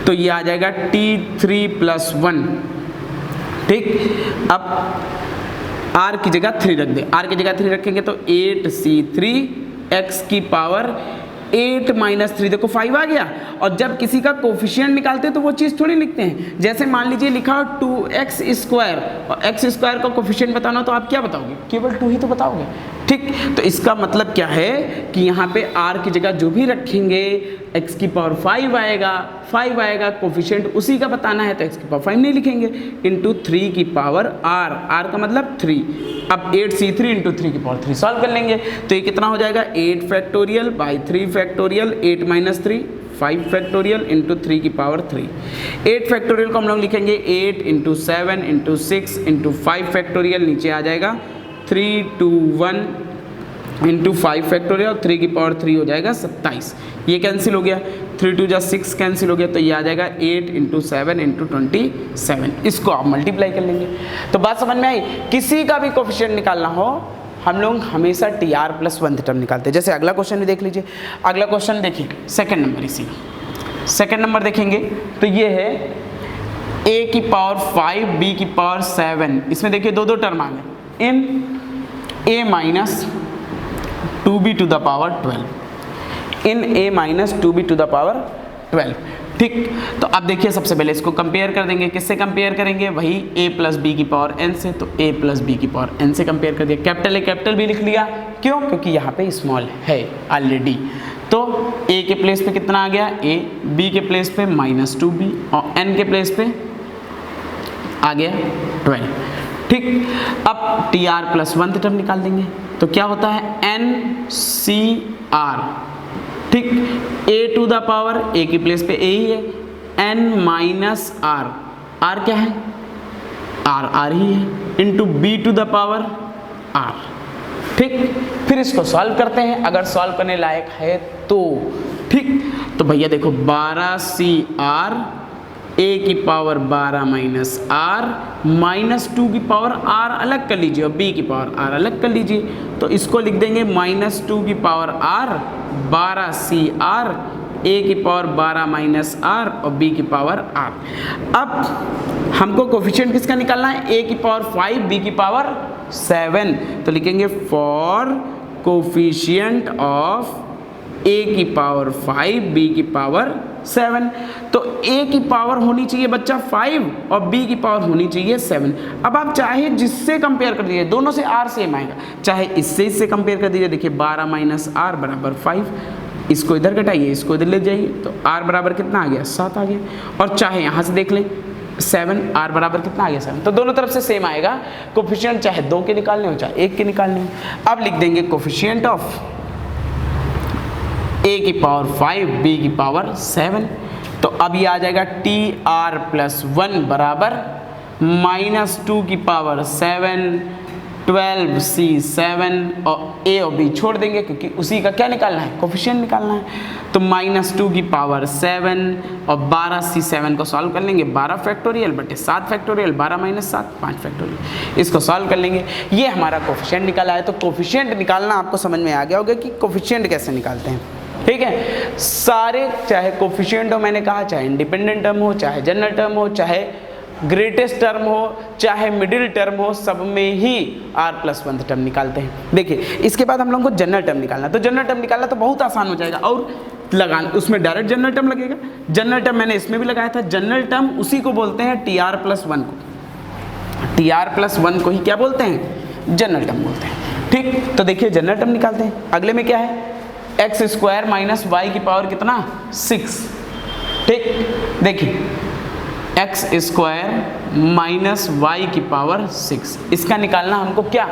तो ये आ जाएगा T3 + 1। ठीक, अब r की जगह 3 रख दे, r की जगह 3 रखेंगे तो 8C3 x की पावर 8 - 3, देखो 5 आ गया। और जब किसी का कोफिशिएंट निकालते हैं तो वो चीज़ थोड़ी लिखते हैं, जैसे मान लीजिए लिखा हो 2x² और x² का कोफिशिएंट बताना हो तो आप क्या बताओगे, केवल 2 ही तो बताओगे। ठीक, तो इसका मतलब क्या है कि यहाँ पे r की जगह जो भी रखेंगे x की पावर 5 आएगा, कोफिशिएंट उसी का बताना है तो x की पावर 5 नहीं लिखेंगे, इंटू 3 की पावर r का मतलब 3। अब 8C3 इंटू 3 की पावर 3 सॉल्व कर लेंगे, तो ये कितना हो जाएगा, 8 factorial by 3 factorial, 8 - 3 5 factorial into 3 की पावर 3। 8 फैक्टोरियल को हम लोग लिखेंगे 8 इंटू 7 इंटू 6 इंटू 5 फैक्टोरियल, नीचे आ जाएगा 3 2 1 इंटू 5 फैक्टोरियल, 3 की पावर 3 हो जाएगा 27। ये कैंसिल हो गया, 3 2 जा 6 कैंसिल हो गया, तो ये आ जाएगा 8 इंटू 7 इंटू 27। इसको आप मल्टीप्लाई कर लेंगे। तो बात समझ में आई, किसी का भी कोफिशिएंट निकालना हो हम लोग हमेशा TR + 1 टर्म निकालते हैं। जैसे अगला क्वेश्चन भी देख लीजिए, अगला क्वेश्चन देखिए, सेकंड नंबर, इसी सेकंड नंबर देखेंगे तो ये है a की पावर 5 b की पावर 7, इसमें देखिए दो टर्म आ गए, in a - 2b to the power 12, in a - 2b to the power 12। ठीक, तो अब देखिए सबसे पहले इसको कंपेयर कर देंगे, किससे कंपेयर करेंगे, वही a + b की पावर n से, तो a + b की पावर n से कंपेयर कर दिया, कैपिटल A कैपिटल B लिख लिया, क्यों, क्योंकि यहाँ पे स्मॉल है ऑलरेडी। तो a के प्लेस पे कितना आ गया a, b के प्लेस पे -2b और n के प्लेस पे आ गया 12। ठीक, अब TR + 1 टर्म निकाल देंगे, तो क्या होता है NCR। ठीक, a to the power, a की प्लेस पे a ही है, n - r क्या है, r ही है, into b to the power r। ठीक, फिर इसको सॉल्व करते हैं, अगर सॉल्व करने लायक है तो। ठीक, तो भैया देखो 12CR, a की पावर 12 - r, -2 की पावर r अलग कर लीजिए और b की पावर r अलग कर लीजिए, तो इसको लिख देंगे -2 की पावर r 12CR, a की पावर 12 - r और b की पावर r। अब हमको कोफिशिएंट किसका निकालना है, a की पावर 5 b की पावर 7, तो लिखेंगे फॉर कोफिशिएंट ऑफ a की पावर 5 b की पावर 7। तो a की पावर होनी चाहिए बच्चा 5 और b की पावर होनी चाहिए 7। अब आप चाहे जिससे कंपेयर कर दीजिए, दोनों से r सेम आएगा, चाहे इससे कंपेयर कर दीजिए, देखिए 12 - r बराबर 5, इसको इधर घटाइए, इसको इधर ले जाइए, तो r बराबर कितना आ गया, 7 आ गया। और चाहे यहाँ से देख लें 7, r बराबर कितना आ गया 7, तो दोनों तरफ से सेम आएगा। कोफिशिएंट चाहे 2 के निकालने हो चाहे 1 के निकालने हो। अब लिख देंगे कोफिशिएंट ऑफ a की पावर 5 b की पावर 7, तो अब ये आ जाएगा TR + 1 बराबर -2 की पावर 7, 12C7 और a और b छोड़ देंगे क्योंकि उसी का क्या निकालना है, कोफिशिएंट निकालना है, तो -2 की पावर 7 और 12C7 को सॉल्व कर लेंगे, 12 फैक्टोरियल बटे 7 फैक्टोरियल, 12 - 7 5 फैक्टोरियल, इसको सॉल्व कर लेंगे, ये हमारा कोफिशिएंट निकाला है। तो कोफिशिएंट निकालना आपको समझ में आ गया होगा कि कोफिशिएंट कैसे निकालते हैं। ठीक है, सारे चाहे कोफिशिएंट हो, मैंने कहा चाहे इंडिपेंडेंट टर्म हो, चाहे जनरल टर्म हो, चाहे ग्रेटेस्ट टर्म हो, चाहे मिडिल टर्म हो, सब में ही r + 1 टर्म निकालते हैं। देखिए इसके बाद हम लोगों को जनरल टर्म निकालना, तो जनरल टर्म निकालना तो बहुत आसान हो जाएगा, और लगाना उसमें डायरेक्ट जनरल टर्म लगेगा। जनरल टर्म मैंने इसमें भी लगाया था, जनरल टर्म उसी को बोलते हैं TR + 1 को, TR + 1 को ही क्या बोलते हैं, जनरल टर्म बोलते हैं। ठीक, तो देखिए जनरल टर्म निकालते हैं। अगले में क्या है, x² - y की पावर कितना 6। ठीक, देखिए x² - y की पावर 6, इसका निकालना हमको क्या,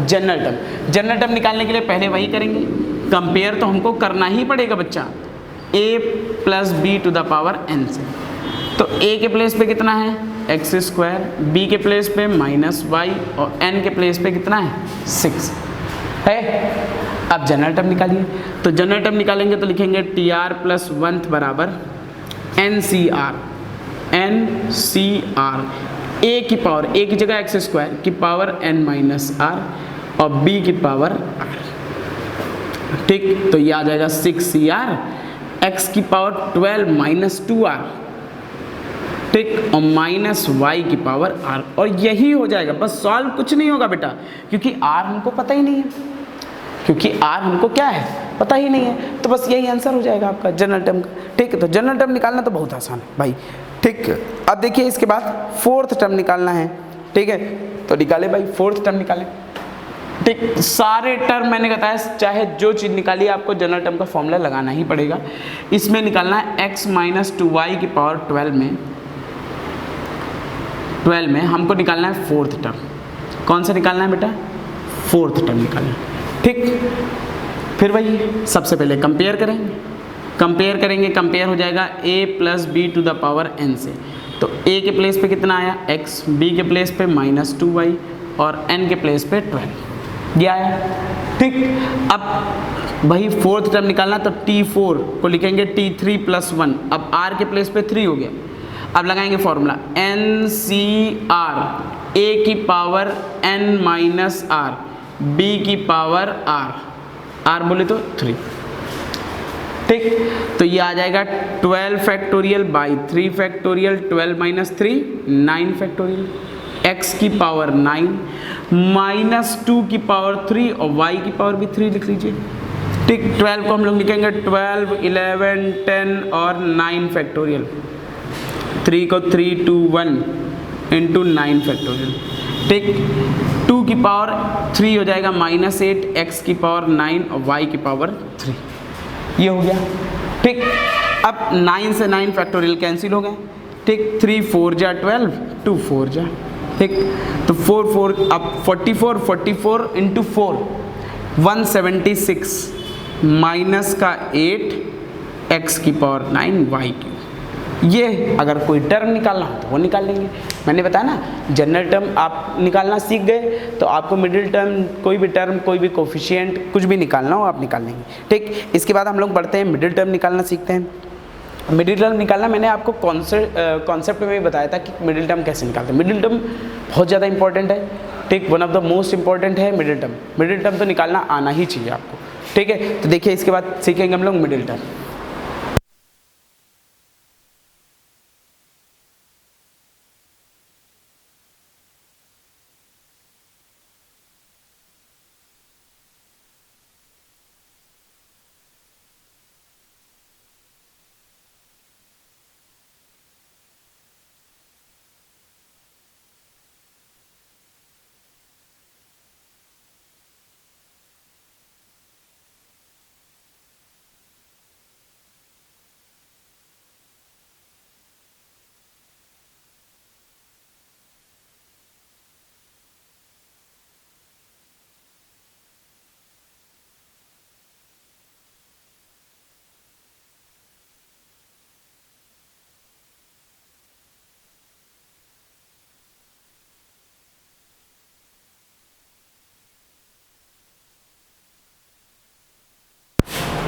जनरल टर्म। जनरल टर्म निकालने के लिए पहले वही करेंगे, कंपेयर तो हमको करना ही पड़ेगा बच्चा, a + b to the power n से। तो a के प्लेस पे कितना है x², b के प्लेस पे -y और n के प्लेस पे कितना है 6 है। अब जनरल टर्म निकालिए, तो जनरल टर्म निकालेंगे तो लिखेंगे TR + 1 बराबर NCR ए की पावर, ए की जगह एक्स स्क्वायर की पावर n माइनस आर और b की पावर r। ठीक, तो ये आ जाएगा 6CR x की पावर 12 माइनस 2r, ठीक, और माइनस y की पावर r, और यही हो जाएगा। बस सॉल्व कुछ नहीं होगा बेटा, क्योंकि r हमको पता ही नहीं है, क्योंकि r हमको क्या है पता ही नहीं है, तो बस यही आंसर हो जाएगा आपका जनरल टर्म का। ठीक है, तो जनरल टर्म निकालना तो बहुत आसान है भाई। ठीक, अब देखिए इसके बाद फोर्थ टर्म निकालना है। ठीक है, तो निकाले भाई, फोर्थ टर्म निकाले। ठीक, सारे टर्म मैंने बताया, चाहे जो चीज़ निकालिए आपको जनरल टर्म का फॉर्मूला लगाना ही पड़ेगा। इसमें निकालना है x माइनस 2y की पावर 12 में हमको निकालना है फोर्थ टर्म। कौन सा निकालना है बेटा? फोर्थ टर्म निकालना है। ठीक, फिर वही सबसे पहले कंपेयर करेंगे, कंपेयर हो जाएगा a plus b to the power n से। तो a के प्लेस पे कितना आया x, b के प्लेस पे माइनस 2y और n के प्लेस पे 12 ये आया। ठीक, अब वही फोर्थ टर्म निकालना, तो t4 को लिखेंगे t3 प्लस 1। अब r के प्लेस पे 3 हो गया। अब लगाएंगे फॉर्मूला NCR, a की power n minus r, b की पावर r बोले तो 3। ठीक, तो ये आ जाएगा 12 factorial by 3 factorial, 12 minus 3 9 factorial, x की पावर 9 माइनस 2 की पावर 3 और y की पावर भी 3 लिख लीजिए। ठीक, 12 को हम लोग लिखेंगे 12, 11, 10 और 9 फैक्टोरियल, 3 को 3, 2, 1 इंटू 9 फैक्टोरियल। ठीक, 2 की पावर 3 हो जाएगा माइनस 8, x की पावर 9 और y की पावर 3, ये हो गया। ठीक, अब 9 से 9 फैक्टोरियल कैंसिल हो गए। ठीक, 3 4 जा 12, 2 4 जा। ठीक, तो 4 4 अब 44 इंटू 4 176 माइनस का 8 x की पावर 9 y की। ये अगर कोई टर्म निकालना हो तो वो निकाल लेंगे। मैंने बताया ना, जनरल टर्म आप निकालना सीख गए तो आपको मिडिल टर्म, कोई भी टर्म, कोई भी कोफिशिएंट, कुछ भी निकालना हो आप निकाल लेंगे। ठीक, इसके बाद हम लोग बढ़ते हैं मिडिल टर्म निकालना सीखते हैं। मिडिल टर्म निकालना मैंने आपको कॉन्सेप्ट में भी बताया था कि मिडिल टर्म कैसे निकालते हैं। मिडिल टर्म बहुत ज़्यादा इंपॉर्टेंट है। ठीक, one of the most important है मिडिल टर्म। मिडिल टर्म तो निकालना आना ही चाहिए आपको। ठीक है, तो देखिए इसके बाद सीखेंगे हम लोग मिडिल टर्म।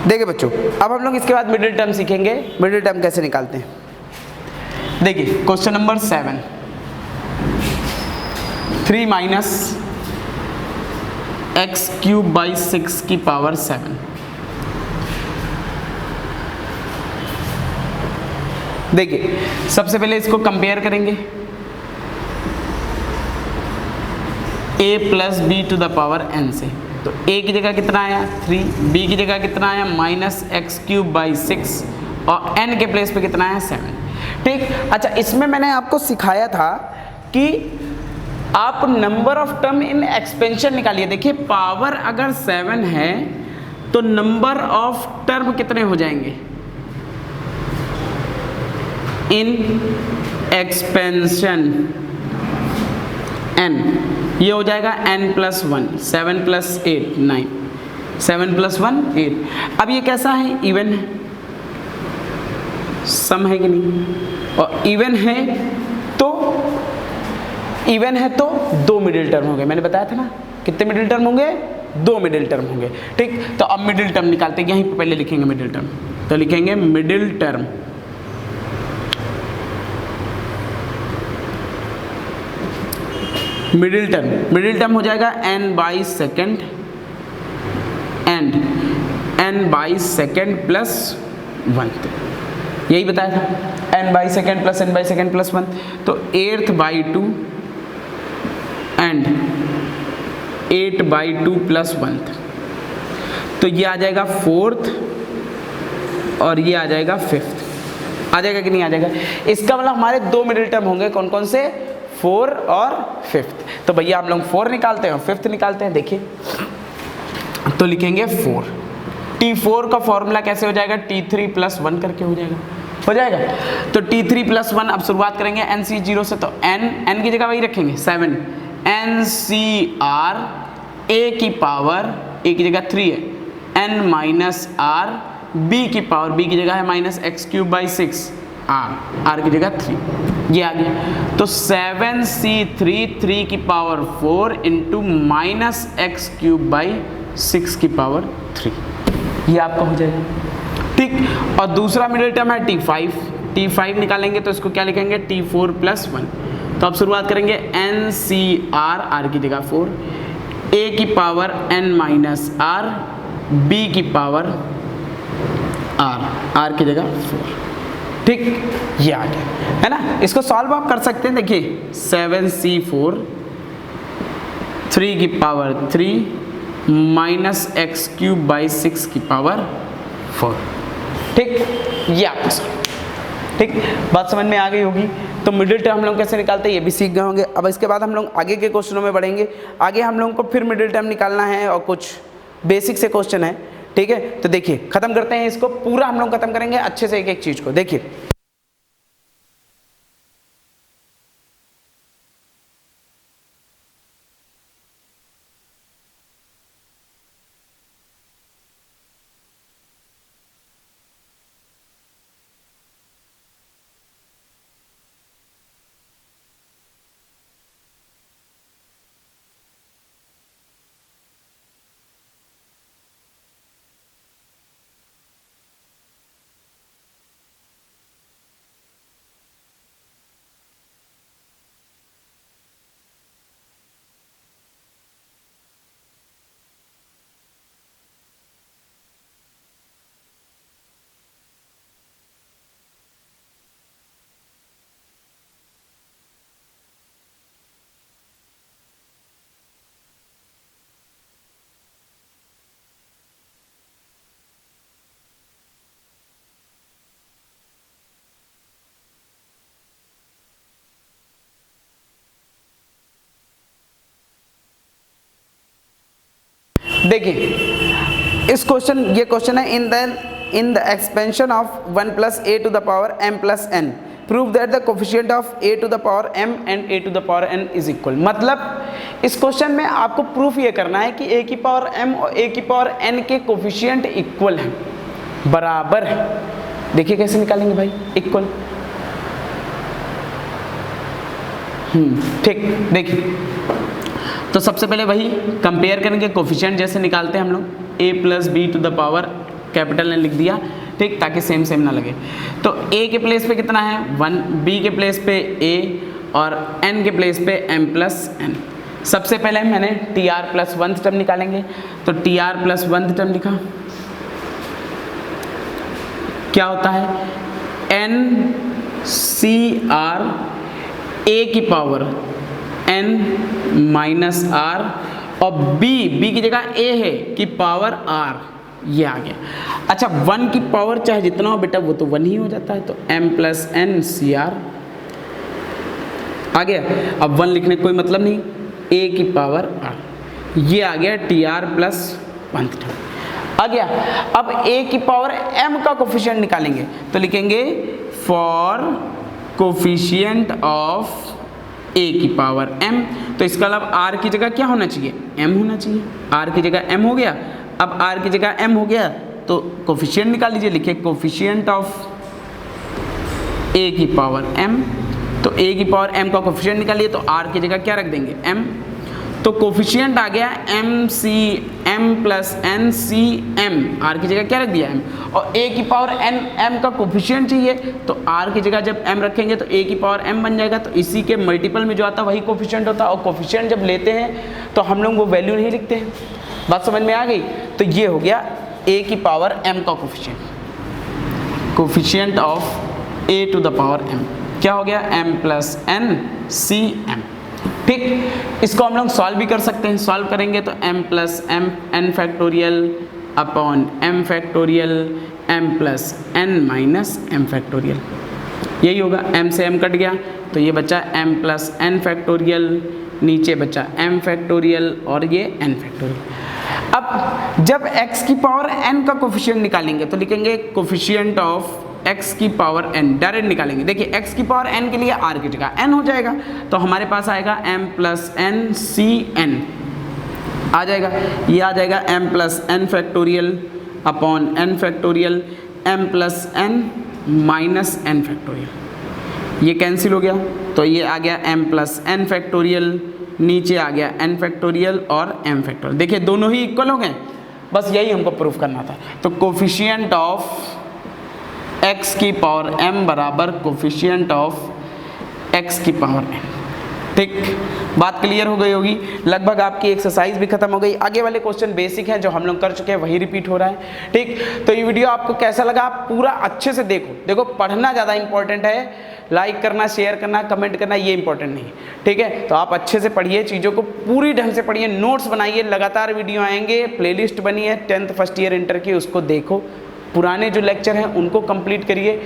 देखिए बच्चों, अब हम लोग इसके बाद मिडिल टर्म सीखेंगे। मिडिल टर्म कैसे निकालते हैं। देखिए question number 7, 3 minus x cube by 6 की पावर 7। देखिए सबसे पहले इसको कंपेयर करेंगे, a plus b to the power n से। तो a की जगह कितना आया 3, b की जगह कितना आया माइनस एक्स क्यूब बाई 6 और n के प्लेस पे कितना आया 7। ठीक, अच्छा इसमें मैंने आपको सिखाया था कि आप number of term in expansion निकालिए। देखिए पावर अगर 7 है तो नंबर ऑफ टर्म कितने हो जाएंगे इन एक्सपेंशन n, ये हो जाएगा n प्लस 1, 7 प्लस 8 9, 7 प्लस 1 8। अब ये कैसा है, इवन है, सम है कि नहीं, और इवन है तो 2 मिडिल टर्म होंगे। मैंने बताया था ना, कितने मिडिल टर्म होंगे, 2 मिडिल टर्म होंगे। ठीक, तो अब मिडिल टर्म निकालते हैं, यहीं पे पहले लिखेंगे मिडिल टर्म। तो लिखेंगे मिडिल टर्म मिडिल टर्म हो जाएगा n by second and n by second plus 1, यही बताया था, n by second plus n by second plus 1, तो 8th by 2 and 8 by 2 plus 1, तो ये आ जाएगा 4th और ये आ जाएगा 5th। आ जाएगा कि नहीं आ जाएगा? इसका मतलब हमारे दो मिडिल टर्म होंगे, कौन कौन से? 4 और 5th। तो भैया आप लोग 4 निकालते हैं और 5th निकालते हैं। देखिए तो लिखेंगे 4। T4 का फॉर्मूला कैसे हो जाएगा? T3 प्लस 1 करके हो जाएगा। तो T3 प्लस 1, अब शुरुआत करेंगे NC0 से, तो n की जगह वही रखेंगे 7, NCR a की पावर a की जगह 3 है, n माइनस r b की पावर b की जगह है minus x cube by 6 r की जगह 3, ये आ गया। तो 7c3 3 की power 4 into minus x cube by 6 की पावर 3, ये आपका हो जाएगा, ठीक। और दूसरा मिडिल टर्म है T5 निकालेंगे तो इसको क्या लिखेंगे? T4 plus 1। तो अब शुरुआत करेंगे NCR r की जगह 4, a की power n minus r b की पावर r की जगह 4, ठीक, ये आ गया, है ना। इसको सॉल्व आप कर सकते हैं। देखिए 7c4 3 की power 3 minus x cube by 6 की पावर 4, ठीक, ये आपका सॉल्व, ठीक। बात समझ में आ गई होगी। तो मिडिल टर्म हम लोग कैसे निकालते हैं ये भी सीख गए होंगे। अब इसके बाद हम लोग आगे के क्वेश्चनों में बढ़ेंगे। आगे हम लोगों को फिर मिडिल टर्म निकालना है और कुछ बेसिक से क्वेश्चन है, ठीक है। तो देखिए खत्म करते हैं इसको, पूरा हम लोग खत्म करेंगे अच्छे से एक एक चीज को। देखिए देखिए इस क्वेश्चन, ये क्वेश्चन है इन द एक्सपेंशन ऑफ 1 प्लस a to the power m plus n prove that the coefficient of a to the power m and a to the power n is equal. मतलब इस क्वेश्चन में आपको प्रूफ ये करना है कि a की पावर m और a की पावर n के कोफिशिएंट इक्वल हैं, बराबर है। देखिए कैसे निकालेंगे भाई इक्वल, ठीक। देखिए तो सबसे पहले वही कंपेयर करेंगे, कोफिशिएंट जैसे निकालते हैं हम लोग, a plus b to the power capital ने लिख दिया, ठीक, ताकि सेम सेम ना लगे। तो a के प्लेस पे कितना है 1, b के प्लेस पे a और n के प्लेस पे m प्लस n। सबसे पहले मैंने tr प्लस 1th टर्म निकालेंगे, तो tr प्लस 1th टर्म लिखा, क्या होता है n c r a की पावर n माइनस r और b की जगह a है की पावर r, ये आ गया। अच्छा 1 की पावर चाहे जितना हो बेटा वो तो 1 ही हो जाता है, तो m प्लस n cr आ गया। अब 1 लिखने का कोई मतलब नहीं, a की पावर r, ये आ गया tr प्लस 1 आ गया। अब a की पावर m का कोफिशिएंट निकालेंगे, तो लिखेंगे फॉर कोफिशिएंट ऑफ a की पावर m, तो इसका मतलब r की जगह क्या होना चाहिए m होना चाहिए, r की जगह m हो गया। अब r की जगह m हो गया तो कोफिशिएंट निकाल लीजिए, लिखिए कोफिशिएंट ऑफ a की पावर m, तो a की पावर m का कोफिशिएंट निकालिए तो r की जगह क्या रख देंगे m, तो कोफिशिएंट आ गया m c m plus N c m, r की जगह क्या रख दिया एम, और ए की पावर एन एम का कोफिशिएंट चाहिए तो आर की जगह जब एम रखेंगे तो ए की पावर एम बन जाएगा, तो इसी के मल्टीपल में जो आता है वही कोफिशिएंट होता है, और कोफिशिएंट जब लेते हैं तो हम लोग वो वैल्यू नहीं लिखते हैं। बात समझ में आ गई? तो ये हो गया ए की पावर एम का coefficient, coefficient of a to the power m क्या हो गया, m plus N c m. ठीक, इसको हम लोग सॉल्व भी कर सकते हैं। सॉल्व करेंगे तो m plus m n factorial upon m factorial m plus n minus m factorial, यही होगा। m से m कट गया तो ये बचा m प्लस n फैक्टोरियल, नीचे बचा m फैक्टोरियल और ये n फैक्टोरियल। अब जब x की पावर n का कोफिशिएंट निकालेंगे तो लिखेंगे कोफिशिएंट ऑफ x की पावर n, डायरेक्ट निकालेंगे। देखिए x की पावर n के लिए r की जगह n हो जाएगा, तो हमारे पास आएगा m plus N C N आ जाएगा, ये आ जाएगा m plus N factorial upon n factorial m plus n minus n factorial, ये कैंसिल हो गया तो ये आ गया m प्लस n फैक्टोरियल, नीचे आ गया n फैक्टोरियल और m फैक्टोरियल। देखिए दोनों ही इक्वल हो गए, बस यही हमको प्रूफ करना था। तो कोफिशिएंट ऑफ x की पावर m बराबर कोफिशिएंट ऑफ x की पावर n। ठीक, बात क्लियर हो गई होगी। लगभग आपकी एक्सरसाइज भी खत्म हो गई। आगे वाले क्वेश्चन बेसिक हैं जो हम लोग कर चुके हैं वही रिपीट हो रहा है। ठीक, तो ये वीडियो आपको कैसा लगा आप पूरा अच्छे से देखो पढ़ना ज़्यादा इंपॉर्टेंट है, लाइक करना, शेयर करना, कमेंट करना ये इंपॉर्टेंट नहीं है। ठीक है, तो आप अच्छे से पढ़िए, चीज़ों को पूरी ढंग से पढ़िए, नोट्स बनाइए, लगातार वीडियो आएंगे, प्लेलिस्ट बनी है 10th फर्स्ट ईयर इंटर की, उसको देखो, पुराने जो लेक्चर हैं उनको कंप्लीट करिए,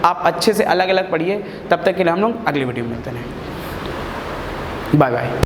आप अच्छे से अलग अलग पढ़िए। तब तक के लिए हम लोग अगली वीडियो में मिलते हैं। Bye bye.